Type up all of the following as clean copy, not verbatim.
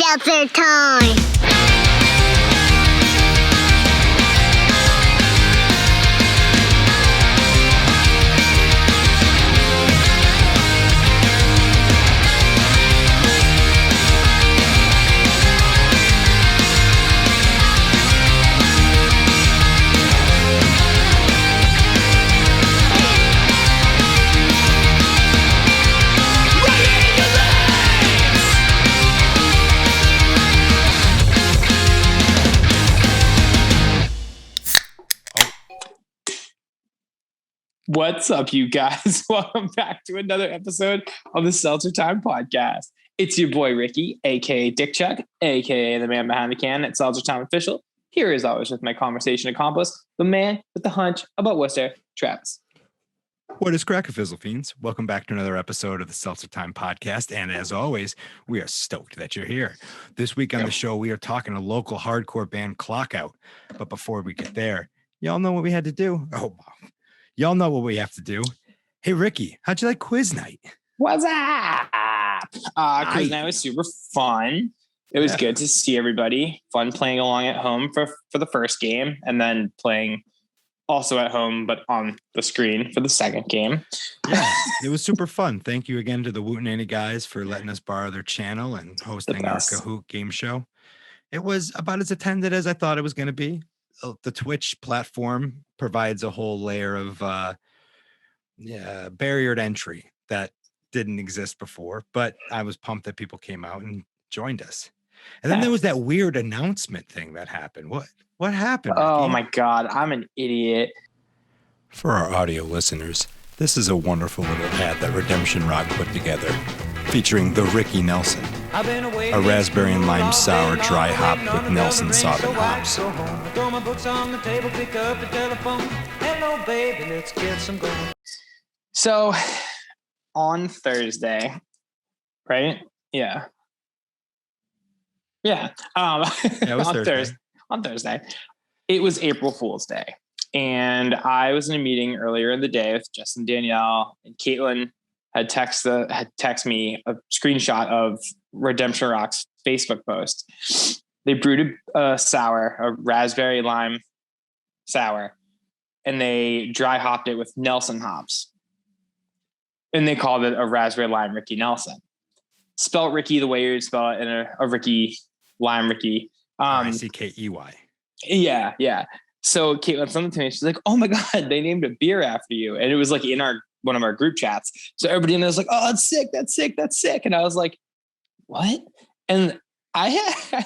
Seltzer Time. What's up, you guys? Welcome back to another episode of the Seltzer Time podcast. It's your boy Ricky, aka Dick Chuck, aka the man behind the can at Seltzer Time Official. Here as always with my conversation accomplice, the man with the hunch about Worcester, Travis. What is crack, Fizzle Fiends? Welcome back to another episode of the Seltzer Time podcast. And as always, we are stoked that you're here. This week on the show, we are talking a local hardcore band, Clockout. But before we get there, y'all know what we had to do? Y'all know what we have to do. Hey, Ricky, how'd you like quiz night? What's up? Quiz night was super fun. It was good to see everybody. Fun playing along at home for the first game and then playing also at home, but on the screen for the second game. Yeah, it was super fun. Thank you again to the Wootenanny guys for letting us borrow their channel and hosting our Kahoot game show. It was about as attended as I thought it was going to be. The Twitch platform provides a whole layer of barriered entry that didn't exist before, but I was pumped that people came out and joined us. And then there was that weird announcement thing that happened. What happened? Oh Ricky? my God, I'm an idiot. For our audio listeners, this is a wonderful little ad that Redemption Rock put together, featuring the Ricky Nelson, a raspberry and lime sour dry hop with Nelson Sauvin hops. So on Thursday, right? Yeah. It was on Thursday, it was April Fool's Day. And I was in a meeting earlier in the day with Justin, Danielle, and Caitlin had text me a screenshot of Redemption Rock's Facebook post. They brewed a raspberry lime sour, and they dry hopped it with Nelson hops. And they called it a raspberry lime Ricky Nelson. Spelt Ricky the way you would spell it in a Ricky lime Ricky. Rickey. Yeah. So Caitlin sent it to me. She's like, "Oh my God, they named a beer after you." And it was like in one of our group chats. So everybody in there was like, "Oh, that's sick." And I was like, "What?" And I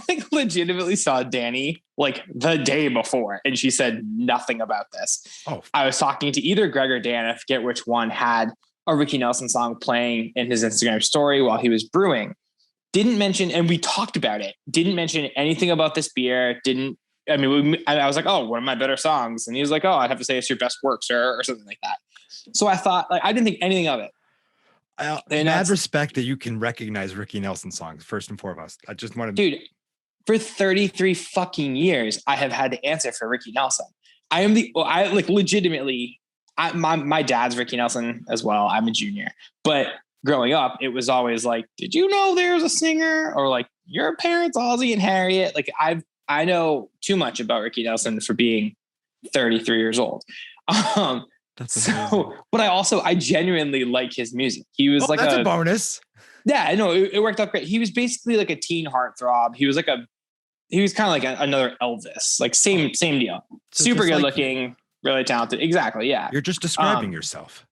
think legitimately saw Danny like the day before, and she said nothing about this. Oh, I was talking to either Greg or Dan, I forget which one, had a Ricky Nelson song playing in his Instagram story while he was brewing. Didn't mention, and we talked about it. Didn't mention anything about this beer. I was like, "Oh, one of my better songs," and he was like, "Oh, I'd have to say it's your best work, sir," or something like that. So I thought, like, I didn't think anything of it. And I had respect that you can recognize Ricky Nelson songs first and foremost. I just wanted, dude, for 33 fucking years, I have had to answer for Ricky Nelson. My dad's Ricky Nelson as well. I'm a junior, but growing up, it was always like, "Did you know there's a singer?" Or like, "Your parents, Ozzy and Harriet." Like I know too much about Ricky Nelson for being 33 years old. But I genuinely like his music. He was that's a bonus. Yeah, I know it worked out great. He was basically like a teen heartthrob. He was kind of like another Elvis, like same deal. So super good looking, really talented. Exactly. Yeah. You're just describing yourself.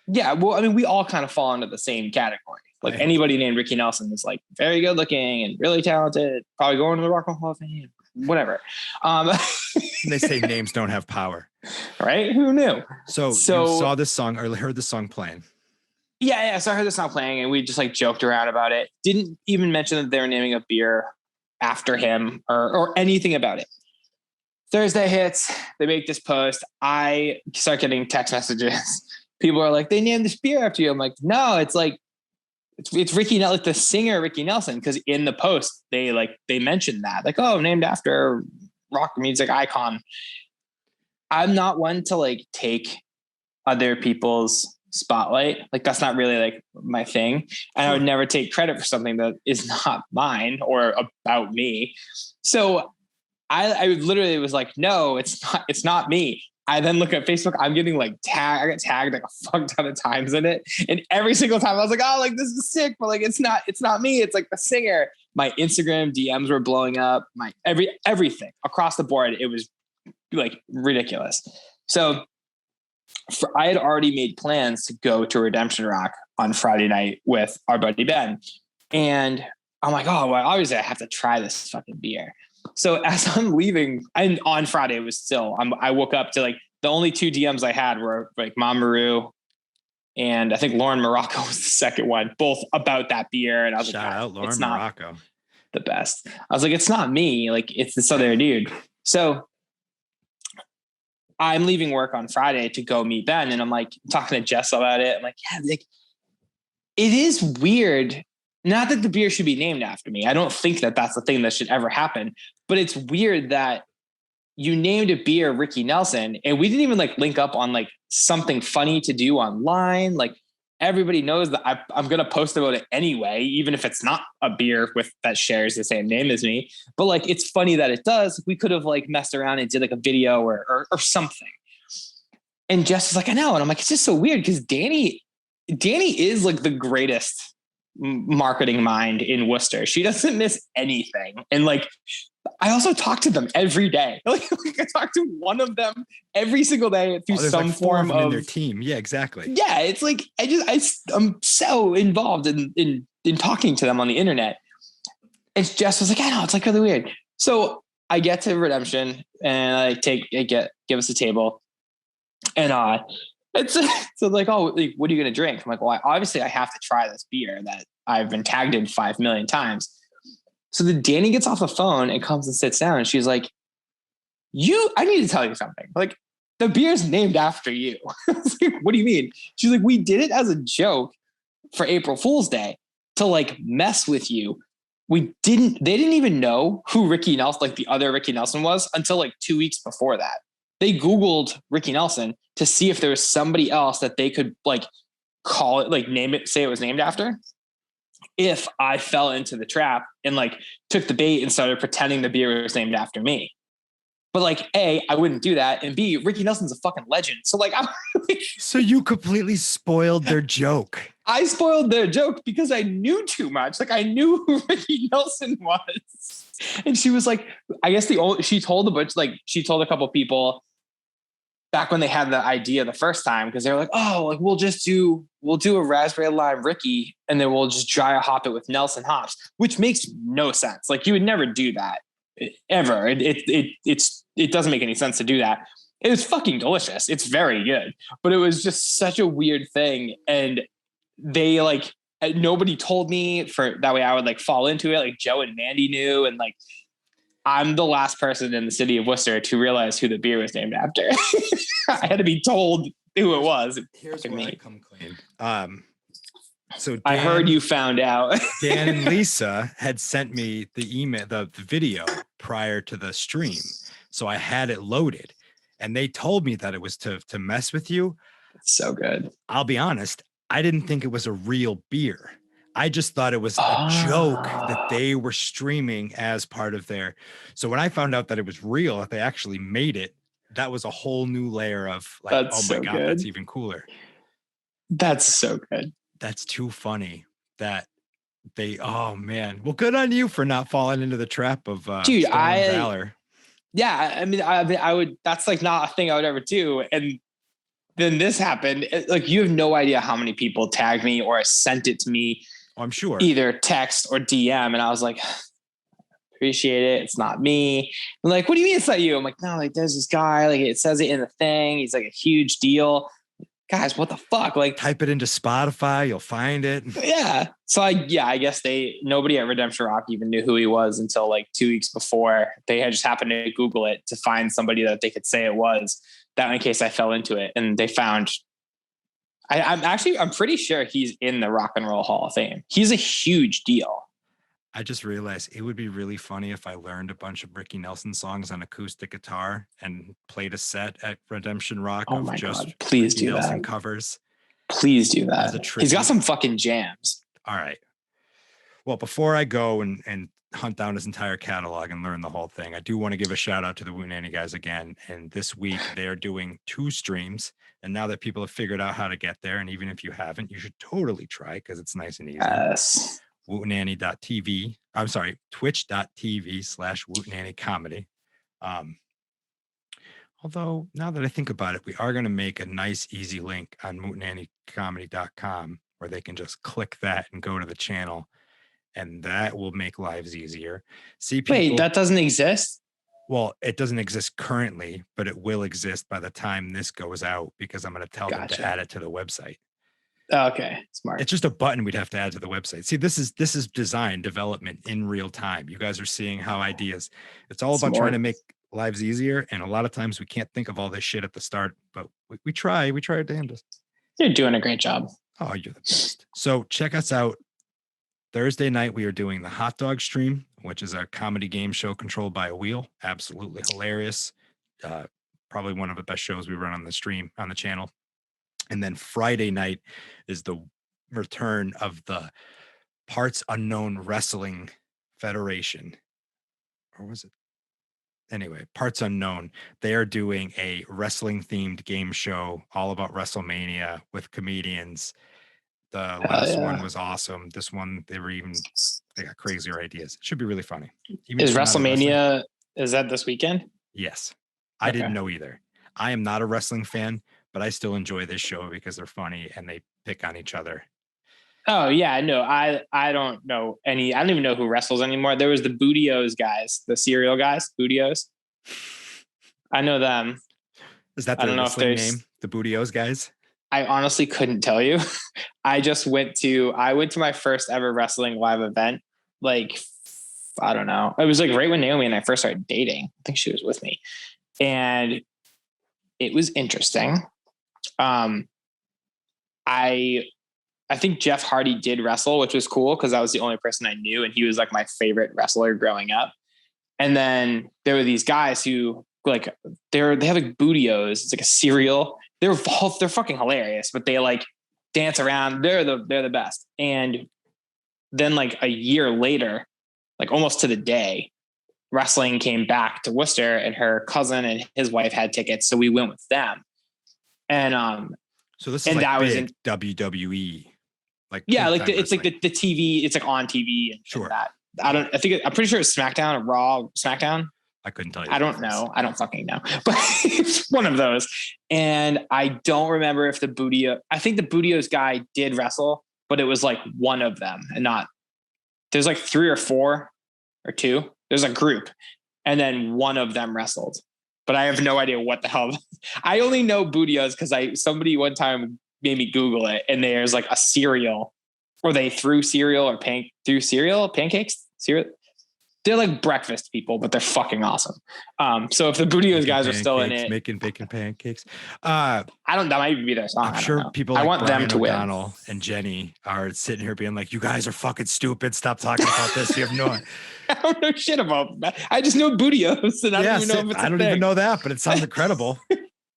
Yeah. Well, I mean, we all kind of fall into the same category. Like anybody named Ricky Nelson is like very good looking and really talented, probably going to the Rock and Roll Hall of Fame, whatever. They say names don't have power, right? Who knew? So you saw this song or heard the song playing. Yeah. So I heard the song playing and we just like joked around about it. Didn't even mention that they were naming a beer after him or anything about it. Thursday hits, they make this post. I start getting text messages. People are like, "They named this beer after you." I'm like, "No, it's like, it's Ricky Nelson, like the singer Ricky Nelson." Because in the post, they mentioned that, like, "Oh, named after rock music icon." I'm not one to like take other people's spotlight. Like that's not really like my thing. And I would never take credit for something that is not mine or about me. So I literally was like, no, it's not me. I then look at Facebook. I'm getting like tagged. I got tagged like a fuck ton of times in it. And every single time I was like, oh, like this is sick, but like, it's not me. It's like the singer. My Instagram DMs were blowing up. My everything across the board. It was like ridiculous. So I had already made plans to go to Redemption Rock on Friday night with our buddy Ben. And I'm like, oh, well, obviously I have to try this fucking beer. So as I'm leaving, and on Friday it was still, I woke up to like the only two DMs I had were like Mamaru and I think Lauren Morocco was the second one, both about that beer. And I was Shout out Lauren Morocco. The best. I was like, it's not me. Like it's this other dude. So I'm leaving work on Friday to go meet Ben. And I'm like talking to Jess about it. I'm like, yeah, like it is weird. Not that the beer should be named after me. I don't think that that's the thing that should ever happen, but it's weird that you named a beer Ricky Nelson and we didn't even like link up on like something funny to do online. Like everybody knows that I'm going to post about it anyway, even if it's not a beer that shares the same name as me, but like, it's funny that it does. We could have like messed around and did like a video or something. And Jess is like, I know. And I'm like, it's just so weird because Danny is like the greatest marketing mind in Worcester. She doesn't miss anything. And like, I also talk to them every day. Like I talk to one of them every single day through some like form of their team. Yeah, exactly. Yeah. It's like, I'm so involved in talking to them on the internet. And Jess was like, I know, it's like really weird. So I get to Redemption and give us a table and, so like, oh, like, what are you going to drink? I'm like, well, obviously I have to try this beer that I've been tagged in 5 million times. So then Danny gets off the phone and comes and sits down and she's like, I need to tell you something. Like the beer's named after you. I was like, what do you mean? She's like, we did it as a joke for April Fool's Day to like mess with you. They didn't even know who Ricky Nelson, like the other Ricky Nelson was until like 2 weeks before that. They Googled Ricky Nelson to see if there was somebody else that they could like call it, like name it, say it was named after. If I fell into the trap and like took the bait and started pretending the beer was named after me. But like, A, I wouldn't do that. And B, Ricky Nelson's a fucking legend. So like, so you completely spoiled their joke. I spoiled their joke because I knew too much. Like I knew who Ricky Nelson was. And she was like, I guess she told a couple people back when they had the idea the first time, because they were like, oh, like we'll do a raspberry lime Ricky and then we'll just dry hop it with Nelson hops, which makes no sense. Like you would never do that ever. It doesn't make any sense to do that. It was fucking delicious. It's very good, but it was just such a weird thing. And they like, nobody told me for that way I would like fall into it. Like Joe and Mandy knew. And like, I'm the last person in the city of Worcester to realize who the beer was named after. I had to be told who it was. Here's where I come clean. So I heard you found out. Dan and Lisa had sent me the email, the video prior to the stream. So I had it loaded and they told me that it was to mess with you. It's so good. I'll be honest. I didn't think it was a real beer. I just thought it was a joke that they were streaming as part of their. So when I found out that it was real, that they actually made it, that was a whole new layer of like, that's oh my God, that's even cooler. That's so good. That's too funny that oh man. Well, good on you for not falling into the trap of dude, valor. Yeah. I mean, I would, that's like not a thing I would ever do. And then this happened. Like you have no idea how many people tagged me or sent it to me. I'm sure either text or DM. And I was like, appreciate it. It's not me. I'm like, what do you mean it's not you? I'm like, no, like there's this guy, like it says it in the thing. He's like a huge deal. Guys, what the fuck? Like type it into Spotify, you'll find it. Yeah. So I guess nobody at Redemption Rock even knew who he was until like 2 weeks before. They had just happened to Google it to find somebody that they could say it was, that in case I fell into it. And they found, I'm pretty sure he's in the Rock and Roll Hall of Fame. He's a huge deal. I just realized it would be really funny if I learned a bunch of Ricky Nelson songs on acoustic guitar and played a set at Redemption Rock of just God, please Ricky do Nelson covers. Please do As a that. tribute. He's got some fucking jams. All right. Well, before I go and hunt down his entire catalog and learn the whole thing, I do want to give a shout out to the Woonanny guys again. And this week they are doing 2 streams. And now that people have figured out how to get there, and even if you haven't, you should totally try because it's nice and easy. Yes. Woonanny.tv. I'm sorry, twitch.tv/Woonanny comedy. Although now that I think about it, we are going to make a nice, easy link on woonannycomedy.com where they can just click that and go to the channel. And that will make lives easier. See, people, wait, that doesn't exist? Well, it doesn't exist currently, but it will exist by the time this goes out because I'm going to tell them to add it to the website. Okay, smart. It's just a button we'd have to add to the website. See, this is design development in real time. You guys are seeing how ideas. It's all about trying to make lives easier, and a lot of times we can't think of all this shit at the start, but we try. We try our damnedest. You're doing a great job. Oh, you're the best. So check us out. Thursday night, we are doing the Hot Dog Stream, which is a comedy game show controlled by a wheel. Absolutely hilarious. Probably one of the best shows we run on the stream, on the channel. And then Friday night is the return of the Parts Unknown Wrestling Federation. Or was it? Anyway, Parts Unknown. They are doing a wrestling-themed game show all about WrestleMania with comedians. The last one was awesome. This one, they got crazier ideas. It should be really funny. Is WrestleMania, is that this weekend? Yes. I didn't know either. I am not a wrestling fan, but I still enjoy this show because they're funny and they pick on each other. Oh yeah, no, I don't know I don't even know who wrestles anymore. There was the Bootios guys, the cereal guys, Bootios. I know them. Is that their wrestling name? The Bootios guys? I honestly couldn't tell you. I went to my first ever wrestling live event. Like, I don't know. It was like right when Naomi and I first started dating. I think she was with me. And it was interesting. I think Jeff Hardy did wrestle, which was cool because that was the only person I knew. And he was like my favorite wrestler growing up. And then there were these guys who like, they have like Bootios. It's like a cereal. They're fucking hilarious, but they like dance around. They're the best. And then like a year later, like almost to the day, wrestling came back to Worcester and her cousin and his wife had tickets. So we went with them. And, so this is like that big WWE. Like, yeah, like it's like the TV, it's like on TV and sure. That. I'm pretty sure it's SmackDown or Raw, SmackDown. I couldn't tell you. I don't know. I don't fucking know, but it's one of those. And I don't remember if I think the Bootios guy did wrestle, but it was like one of them and not, there's like 3 or 4 or 2. There's a group and then one of them wrestled, but I have no idea what the hell. I only know Bootios because somebody one time made me Google it and there's like a cereal or they threw pancakes. They're like breakfast people, but they're fucking awesome. So if the Bootios guys are still in it, making bacon pancakes, that might even be their song. I'm sure people. Like I want Brian them to O'Donnell win. And Jenny are sitting here being like, "You guys are fucking stupid. Stop talking about this. You have no." I don't know shit about that. I just know Bootios, and I don't even know if it's. I don't even know that, but it sounds incredible.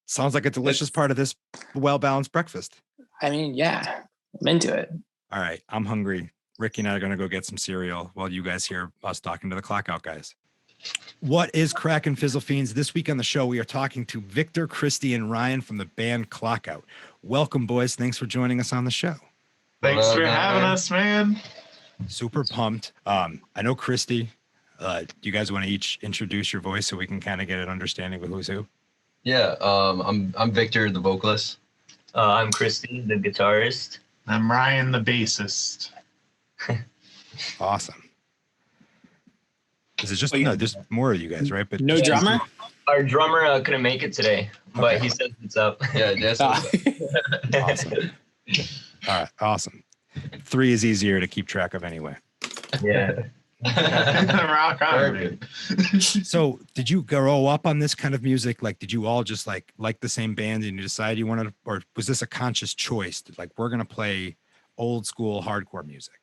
Sounds like a delicious part of this well-balanced breakfast. I mean, yeah, I'm into it. All right, I'm hungry. Ricky and I are going to go get some cereal while you guys hear us talking to the clock out guys. What is crackin' Fizzle Fiends? This week on the show, we are talking to Victor, Christy, and Ryan from the band Clockout. Welcome, boys. Thanks for joining us on the show. Thanks for having us, man. Super pumped. I know Christy. Do you guys want to each introduce your voice so we can kind of get an understanding of who's who? Yeah, I'm Victor, the vocalist. I'm Christy, the guitarist. I'm Ryan, the bassist. Awesome. Is it just there's more of you guys, right? But no drummer? Our drummer couldn't make it today, but he says it's up. Yeah, that's awesome. All right, awesome. 3 is easier to keep track of anyway. Yeah. Rock on, dude. So did you grow up on this kind of music? Like, did you all just like the same band and you decided you wanted, or was this a conscious choice? Like, we're going to play old school hardcore music.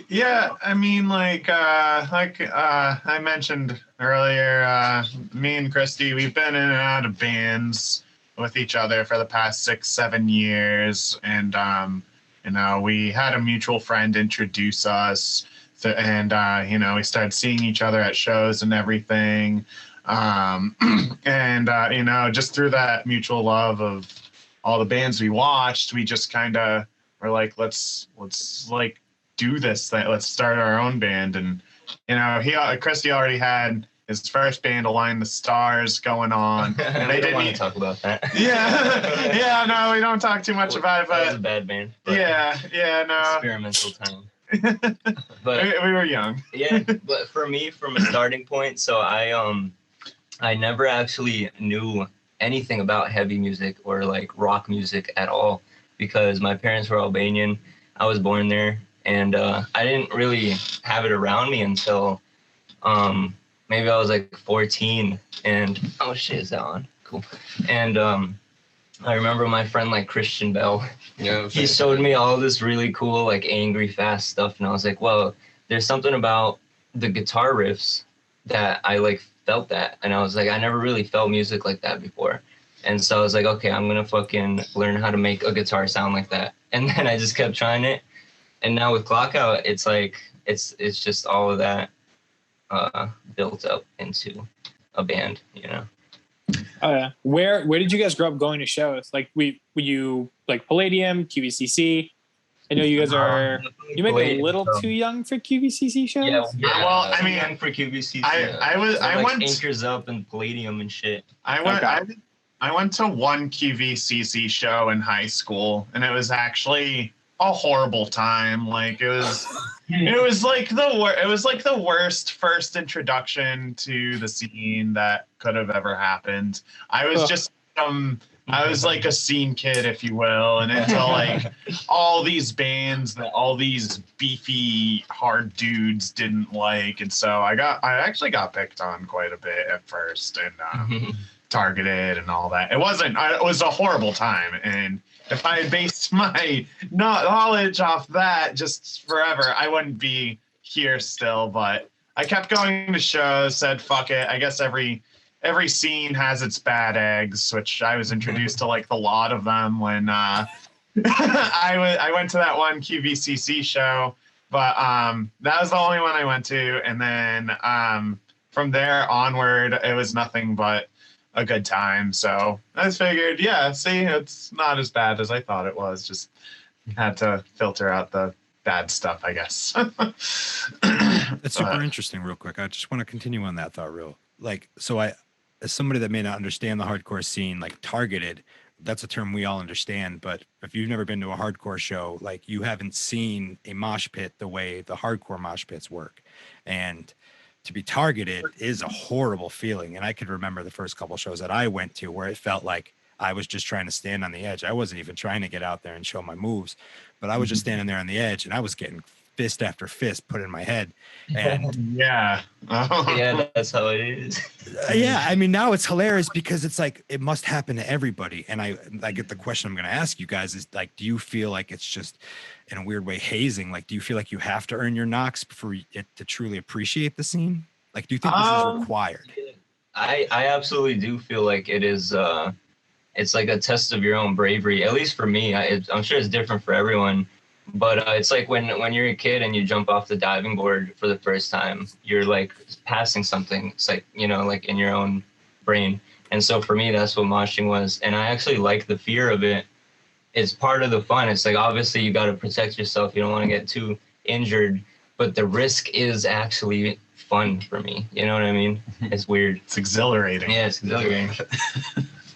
Yeah, I mean, like I mentioned earlier, me and Christy, we've been in and out of bands with each other for the past 6-7 years, and we had a mutual friend introduce us, and we started seeing each other at shows and everything, and just through that mutual love of all the bands we watched, we just kind of were like, let's like do this thing. Let's start our own band. And Christy already had his first band, Align the Stars, going on. And they didn't want to talk about that. Yeah, no, we don't talk too much about it. But that was a bad band. Yeah, no. Experimental time. But we were young. Yeah, but for me, from a starting point, so I never actually knew anything about heavy music or like rock music at all, because my parents were Albanian. I was born there, and I didn't really have it around me until maybe I was like 14. And oh shit, is that on? Cool. And I remember my friend like Christian Bell. Yeah. He showed me all this really cool like angry fast stuff, and I was like, well, there's something about the guitar riffs that I like felt that, and I was like, I never really felt music like that before. And so I was like, okay, I'm gonna fucking learn how to make a guitar sound like that. And then I just kept trying it, and now with Clockout, it's like it's just all of that built up into a band, Oh yeah. Where did you guys grow up going to shows? Like, were you like Palladium, QVCC? I know you guys are. You might be a little too young for QVCC shows. Yeah. Well, I mean, young for QVCC. I went Anchors Up and Palladium and shit. I went to one QVCC show in high school, and it was actually a horrible time. Like it was like the worst first introduction to the scene that could have ever happened. I was like a scene kid, if you will, and into like all these bands that all these beefy hard dudes didn't like, and so I actually got picked on quite a bit at first, and targeted and all that. It was a horrible time, and if I had based my knowledge off that just forever, I wouldn't be here still. But I kept going to shows, said fuck it. I guess every scene has its bad eggs, which I was introduced to like a lot of them when I went to that one QVCC show. But that was the only one I went to, and then from there onward, it was nothing but a good time. So I just figured, yeah, see, it's not as bad as I thought it was. Just had to filter out the bad stuff, I guess. That's super interesting. Real quick, I just want to continue on that thought. As somebody that may not understand the hardcore scene, like targeted, that's a term we all understand. But if you've never been to a hardcore show, like you haven't seen a mosh pit the way the hardcore mosh pits work. And to be targeted is a horrible feeling. And I could remember the first couple shows that I went to where it felt like I was just trying to stand on the edge. I wasn't even trying to get out there and show my moves, but I was just standing there on the edge, and I was getting fist after fist put in my head. And yeah, that's how it is. Yeah, I mean, now it's hilarious because it's like it must happen to everybody. And I get the question I'm going to ask you guys is like, do you feel like it's just in a weird way hazing? Like, do you feel like you have to earn your knocks for it to truly appreciate the scene? Like, do you think this is required? I absolutely do feel like it is. It's like a test of your own bravery. At least for me, I'm sure it's different for everyone. But it's like when you're a kid and you jump off the diving board for the first time, you're like passing something. It's like, like in your own brain. And so for me, that's what moshing was. And I actually like the fear of it. It's part of the fun. It's like, obviously you got to protect yourself. You don't want to get too injured, but the risk is actually fun for me. You know what I mean? It's weird. It's exhilarating. Yeah, it's exhilarating.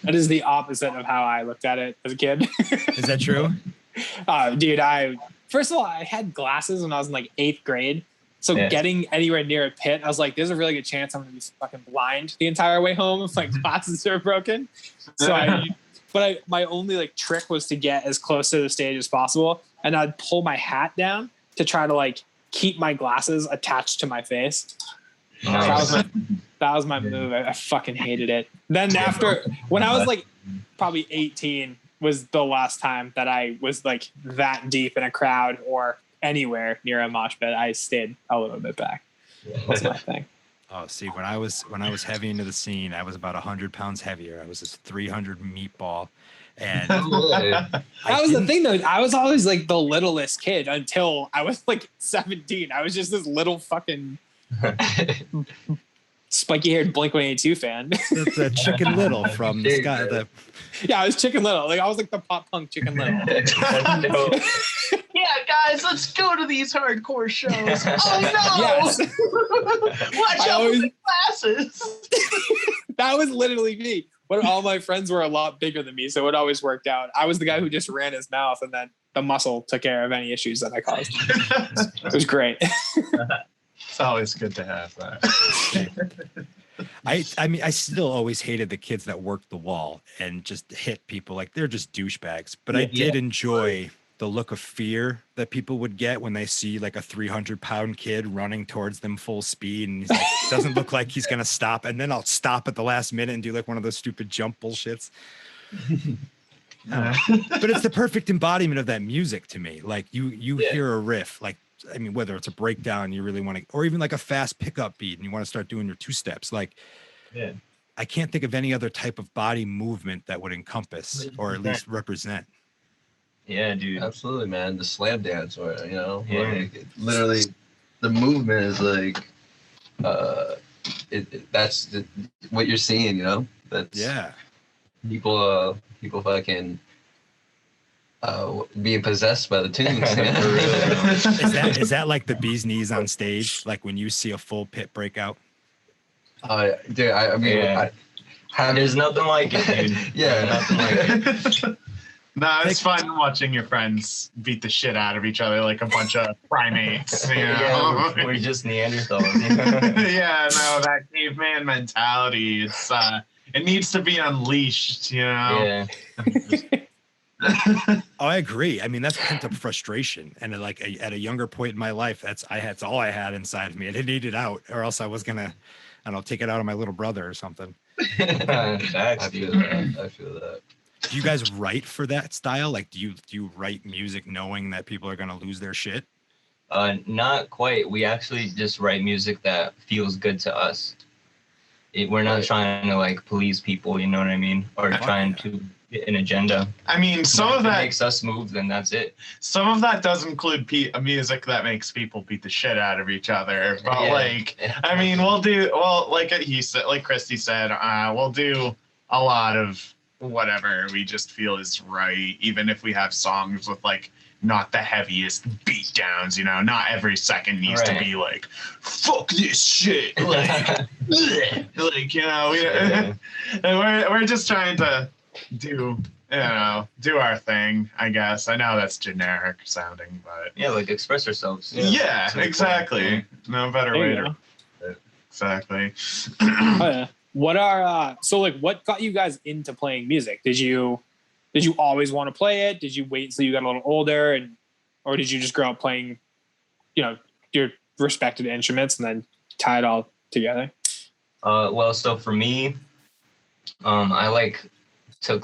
That is the opposite of how I looked at it as a kid. Is that true? Dude, first of all, I had glasses when I was in like 8th grade. So getting anywhere near a pit, I was like, there's a really good chance I'm going to be fucking blind the entire way home if my glasses are broken. So my only like trick was to get as close to the stage as possible. And I'd pull my hat down to try to like keep my glasses attached to my face. Nice. That was my move. I fucking hated it. Then after, when I was like probably 18, was the last time that I was like that deep in a crowd or anywhere near a mosh pit. I stayed a little bit back. That's my thing. Oh, see, when I was heavy into the scene, I was about 100 pounds heavier. I was this 300 meatball, and That was the thing, though. I was always like the littlest kid until I was like 17. I was just this little fucking spiky-haired Blink-182 fan. That's Chicken Little from the sky. Yeah, I was Chicken Little. Like I was like the pop punk Chicken Little. Yeah, guys, let's go to these hardcore shows. Oh no! Yes. Watch out for the glasses. That was literally me. But all my friends were a lot bigger than me, so it always worked out. I was the guy who just ran his mouth, and then the muscle took care of any issues that I caused. It was great. It's always good to have that. I mean, I still always hated the kids that worked the wall and just hit people. Like, they're just douchebags. But I did enjoy the look of fear that people would get when they see like a 300-pound kid running towards them full speed, and he's like, doesn't look like he's gonna stop, and then I'll stop at the last minute and do like one of those stupid jump bullshits. But it's the perfect embodiment of that music to me. Like you hear a riff, like, I mean, whether it's a breakdown you really want to, or even like a fast pickup beat and you want to start doing your two steps, like, I can't think of any other type of body movement that would encompass or at least represent. Yeah, dude. Absolutely, man. The slam dance, or like, literally, the movement is like, that's what you're seeing, That's people fucking being possessed by the tunes. Is that like the bee's knees on stage? Like when you see a full pit breakout? Dude, I mean, there's nothing like it, dude. Nothing like it. No, it's fun watching your friends beat the shit out of each other like a bunch of primates. Yeah, we're just Neanderthals. Yeah, no, that caveman mentality. It needs to be unleashed. Yeah. Oh, I agree. I mean, that's pent up frustration, and at a younger point in my life, that's all I had inside of me. I didn't need it out, or else I was gonna, I don't know, take it out on my little brother or something. I feel that. Do you guys write for that style? Like, do you write music knowing that people are gonna lose their shit? Not quite. We actually just write music that feels good to us. We're not trying to like please people, you know what I mean, or trying to get an agenda. I mean, some of that makes us move, then that's it. Some of that does include music that makes people beat the shit out of each other. But I mean, like Christy said, we'll do a lot of whatever we just feel is right, even if we have songs with like not the heaviest beat downs, not every second needs to be like, fuck this shit, like, we're just trying to do our thing, I guess. I know that's generic sounding, but like express ourselves. Yeah, exactly. No better way to exactly. Oh, yeah. What got you guys into playing music? Did you always want to play it? Did you wait until you got a little older, or did you just grow up playing, your respected instruments and then tie it all together? Well, so for me, I took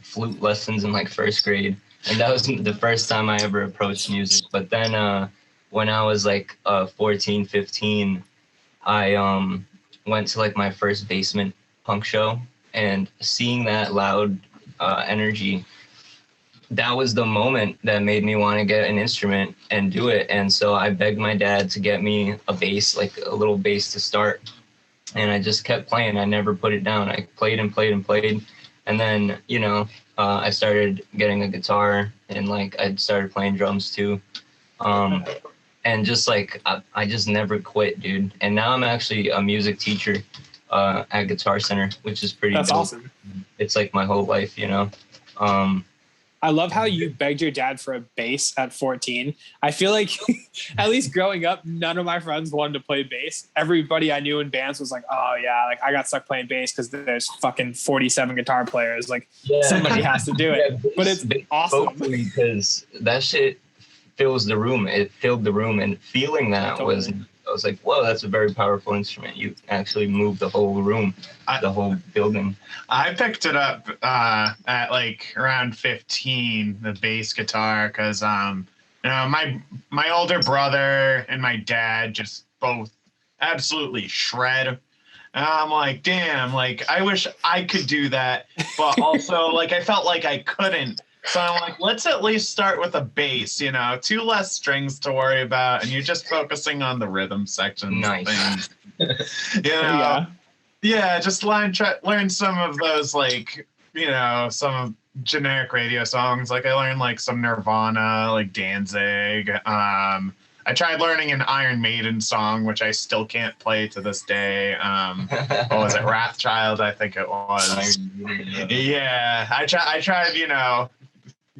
flute lessons in first grade, and that was the first time I ever approached music. But then when I was 14, 15, I went to my first basement punk show, and seeing that loud energy, that was the moment that made me want to get an instrument and do it. And so I begged my dad to get me a bass, a little bass to start, and I just kept playing. I never put it down. I played and played and played, and then I started getting a guitar, and I started playing drums too. And just I just never quit, dude. And now I'm actually a music teacher at Guitar Center, which is pretty That's dope. awesome. It's my whole life, I love how you begged your dad for a bass at 14. I feel like, at least growing up, none of my friends wanted to play bass. Everybody I knew in bands was like, oh yeah, I got stuck playing bass because there's fucking 47 guitar players. Somebody has to do it. Yeah, but it's awesome. Because that shit fills the room. It filled the room, and feeling that was, I was like, whoa, that's a very powerful instrument. You actually move the whole room, the whole building. I picked it up at around 15, the bass guitar, because my older brother and my dad just both absolutely shred. And I'm like, damn, like I wish I could do that, but also like I felt like I couldn't. So I'm like, let's at least start with a bass, 2 less strings to worry about, and you're just focusing on the rhythm sections. Nice. Things. Yeah. Yeah, just learn some of those, like, some generic radio songs. Like I learned like some Nirvana, like Danzig. I tried learning an Iron Maiden song, which I still can't play to this day. What was it, Wrathchild? I think it was. Yeah, I tried,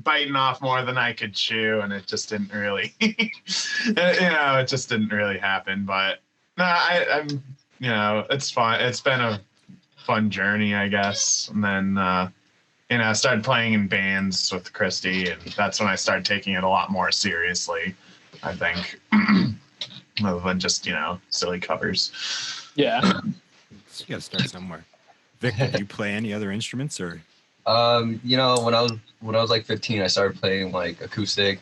biting off more than I could chew, and it just didn't really, it just didn't really happen. But no, I'm, it's fun. It's been a fun journey, I guess. And then, I started playing in bands with Christy, and that's when I started taking it a lot more seriously, I think, other than just, silly covers. Yeah. So you got to start somewhere. Victor, do you play any other instruments or? When I was like 15, I started playing like acoustic.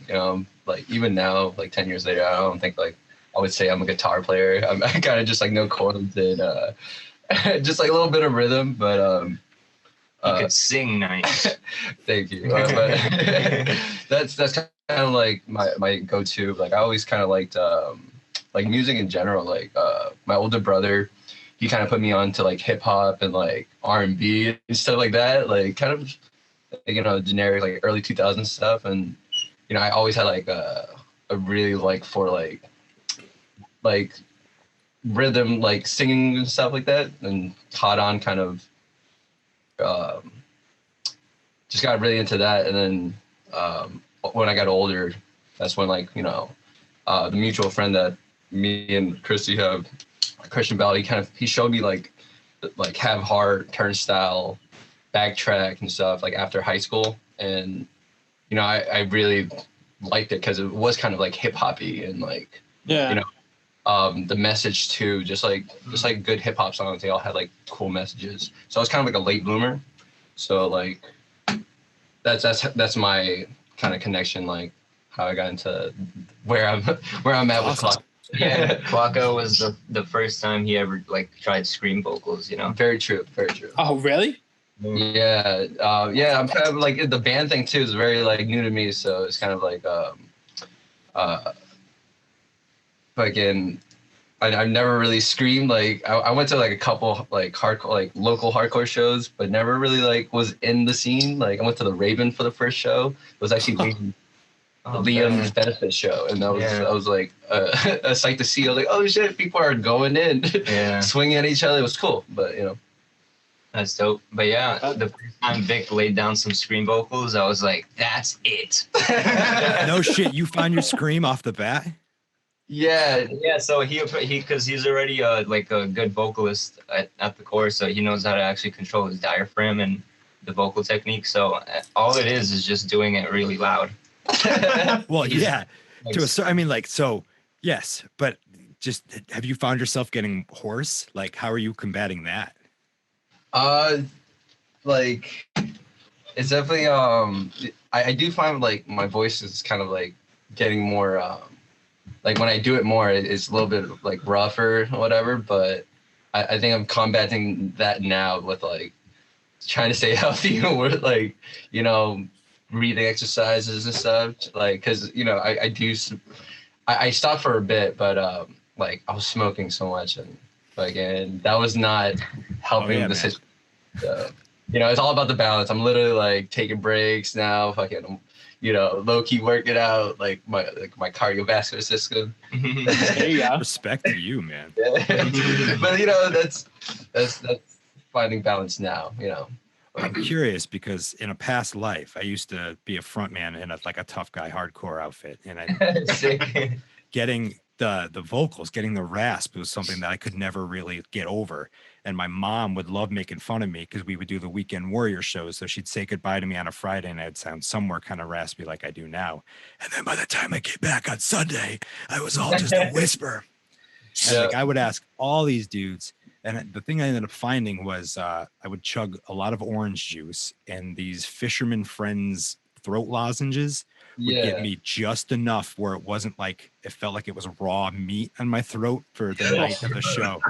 Like even now, like 10 years later, I don't think like I would say I'm a guitar player. I kind of just like know chords and just like a little bit of rhythm, but you could sing nice. Thank you. But that's kind of like my go-to. Like I always kind of liked like music in general. Like my older brother, he kind of put me on to like hip hop and like R&B and stuff like that. Like kind of generic like early 2000s stuff. And I always had like a really like for like rhythm, like singing and stuff like that, and caught on kind of just got really into that. And then when I got older, that's when like the mutual friend that me and Christy have, Christian Bell, he showed me like have heart, turnstile, backtrack and stuff like after high school. And I really liked it because it was kind of like hip hoppy and like the message too, just like good hip hop songs, they all had like cool messages. So I was kind of like a late bloomer. So like that's my kind of connection, like how I got into where I'm at with Clock. Yeah, Quacko was the first time he ever like tried scream vocals, Very true. Oh, really? Yeah. I'm kind of like the band thing too is very like new to me, so it's kind of like fucking I've never really screamed. Like I went to like a couple like hardcore, like local hardcore shows, but never really like was in the scene. Like I went to the Raven for the first show. It was actually Liam's benefit show, and that was like a sight to see. I was like, oh shit, people are going in, swinging at each other. It was cool, but that's dope. But yeah, the first time Vic laid down some scream vocals, I was like, that's it. No shit, you found your scream off the bat? Yeah. So he because he's already like a good vocalist at the core, so he knows how to actually control his diaphragm and the vocal technique. So all it is just doing it really loud. Well, yeah. So yes, but just have you found yourself getting hoarse? Like, how are you combating that? Like it's definitely I do find like my voice is kind of like getting more like when I do it more, it's a little bit like rougher or whatever, but I think I'm combating that now with like trying to stay healthy with like, breathing exercises and stuff. Like, cause I stopped for a bit, but like I was smoking so much and that was not helping the situation. So, it's all about the balance. I'm literally like taking breaks now, fucking low key working out like my cardiovascular system. There you go. Respect to you, man. But that's finding balance now. I'm curious because in a past life, I used to be a frontman in a tough guy hardcore outfit, and getting the vocals, getting the rasp was something that I could never really get over. And my mom would love making fun of me because we would do the Weekend Warrior shows. So she'd say goodbye to me on a Friday and I'd sound somewhere kind of raspy like I do now. And then by the time I get back on Sunday, I was all just a whisper. And I would ask all these dudes. And the thing I ended up finding was I would chug a lot of orange juice and these Fisherman Friends throat lozenges would get Yeah. me just enough where it wasn't like it felt like it was raw meat on my throat for the night of the show.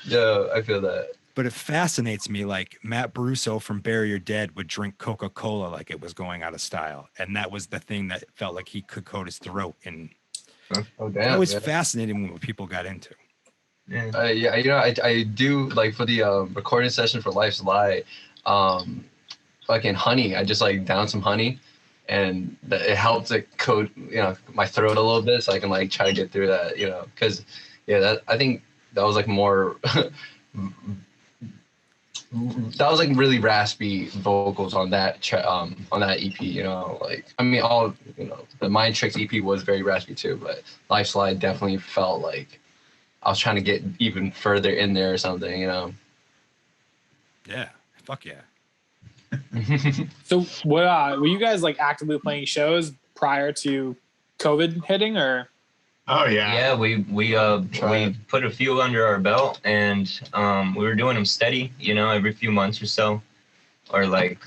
Yeah, I feel that. But it fascinates me, like Matt Brusso from Bury Your Dead would drink Coca-Cola like it was going out of style. And that was the thing that felt like he could coat his throat. And Oh it damn. was Yeah. fascinating what people got into. Yeah. Yeah, I do like for the recording session for Life's Lie, fucking honey. I just like down some honey, and it helped to coat my throat a little bit, so I can like try to get through that, because that I think that was like more. That was like really raspy vocals on that on that EP, like I mean all the Mind Tricks EP was very raspy too, but Life's Lie definitely felt like I was trying to get even further in there or something, Yeah, fuck yeah. So what were you guys like actively playing shows prior to COVID hitting, or? Oh yeah. Yeah, we put a few under our belt, and we were doing them steady, every few months or so, or like,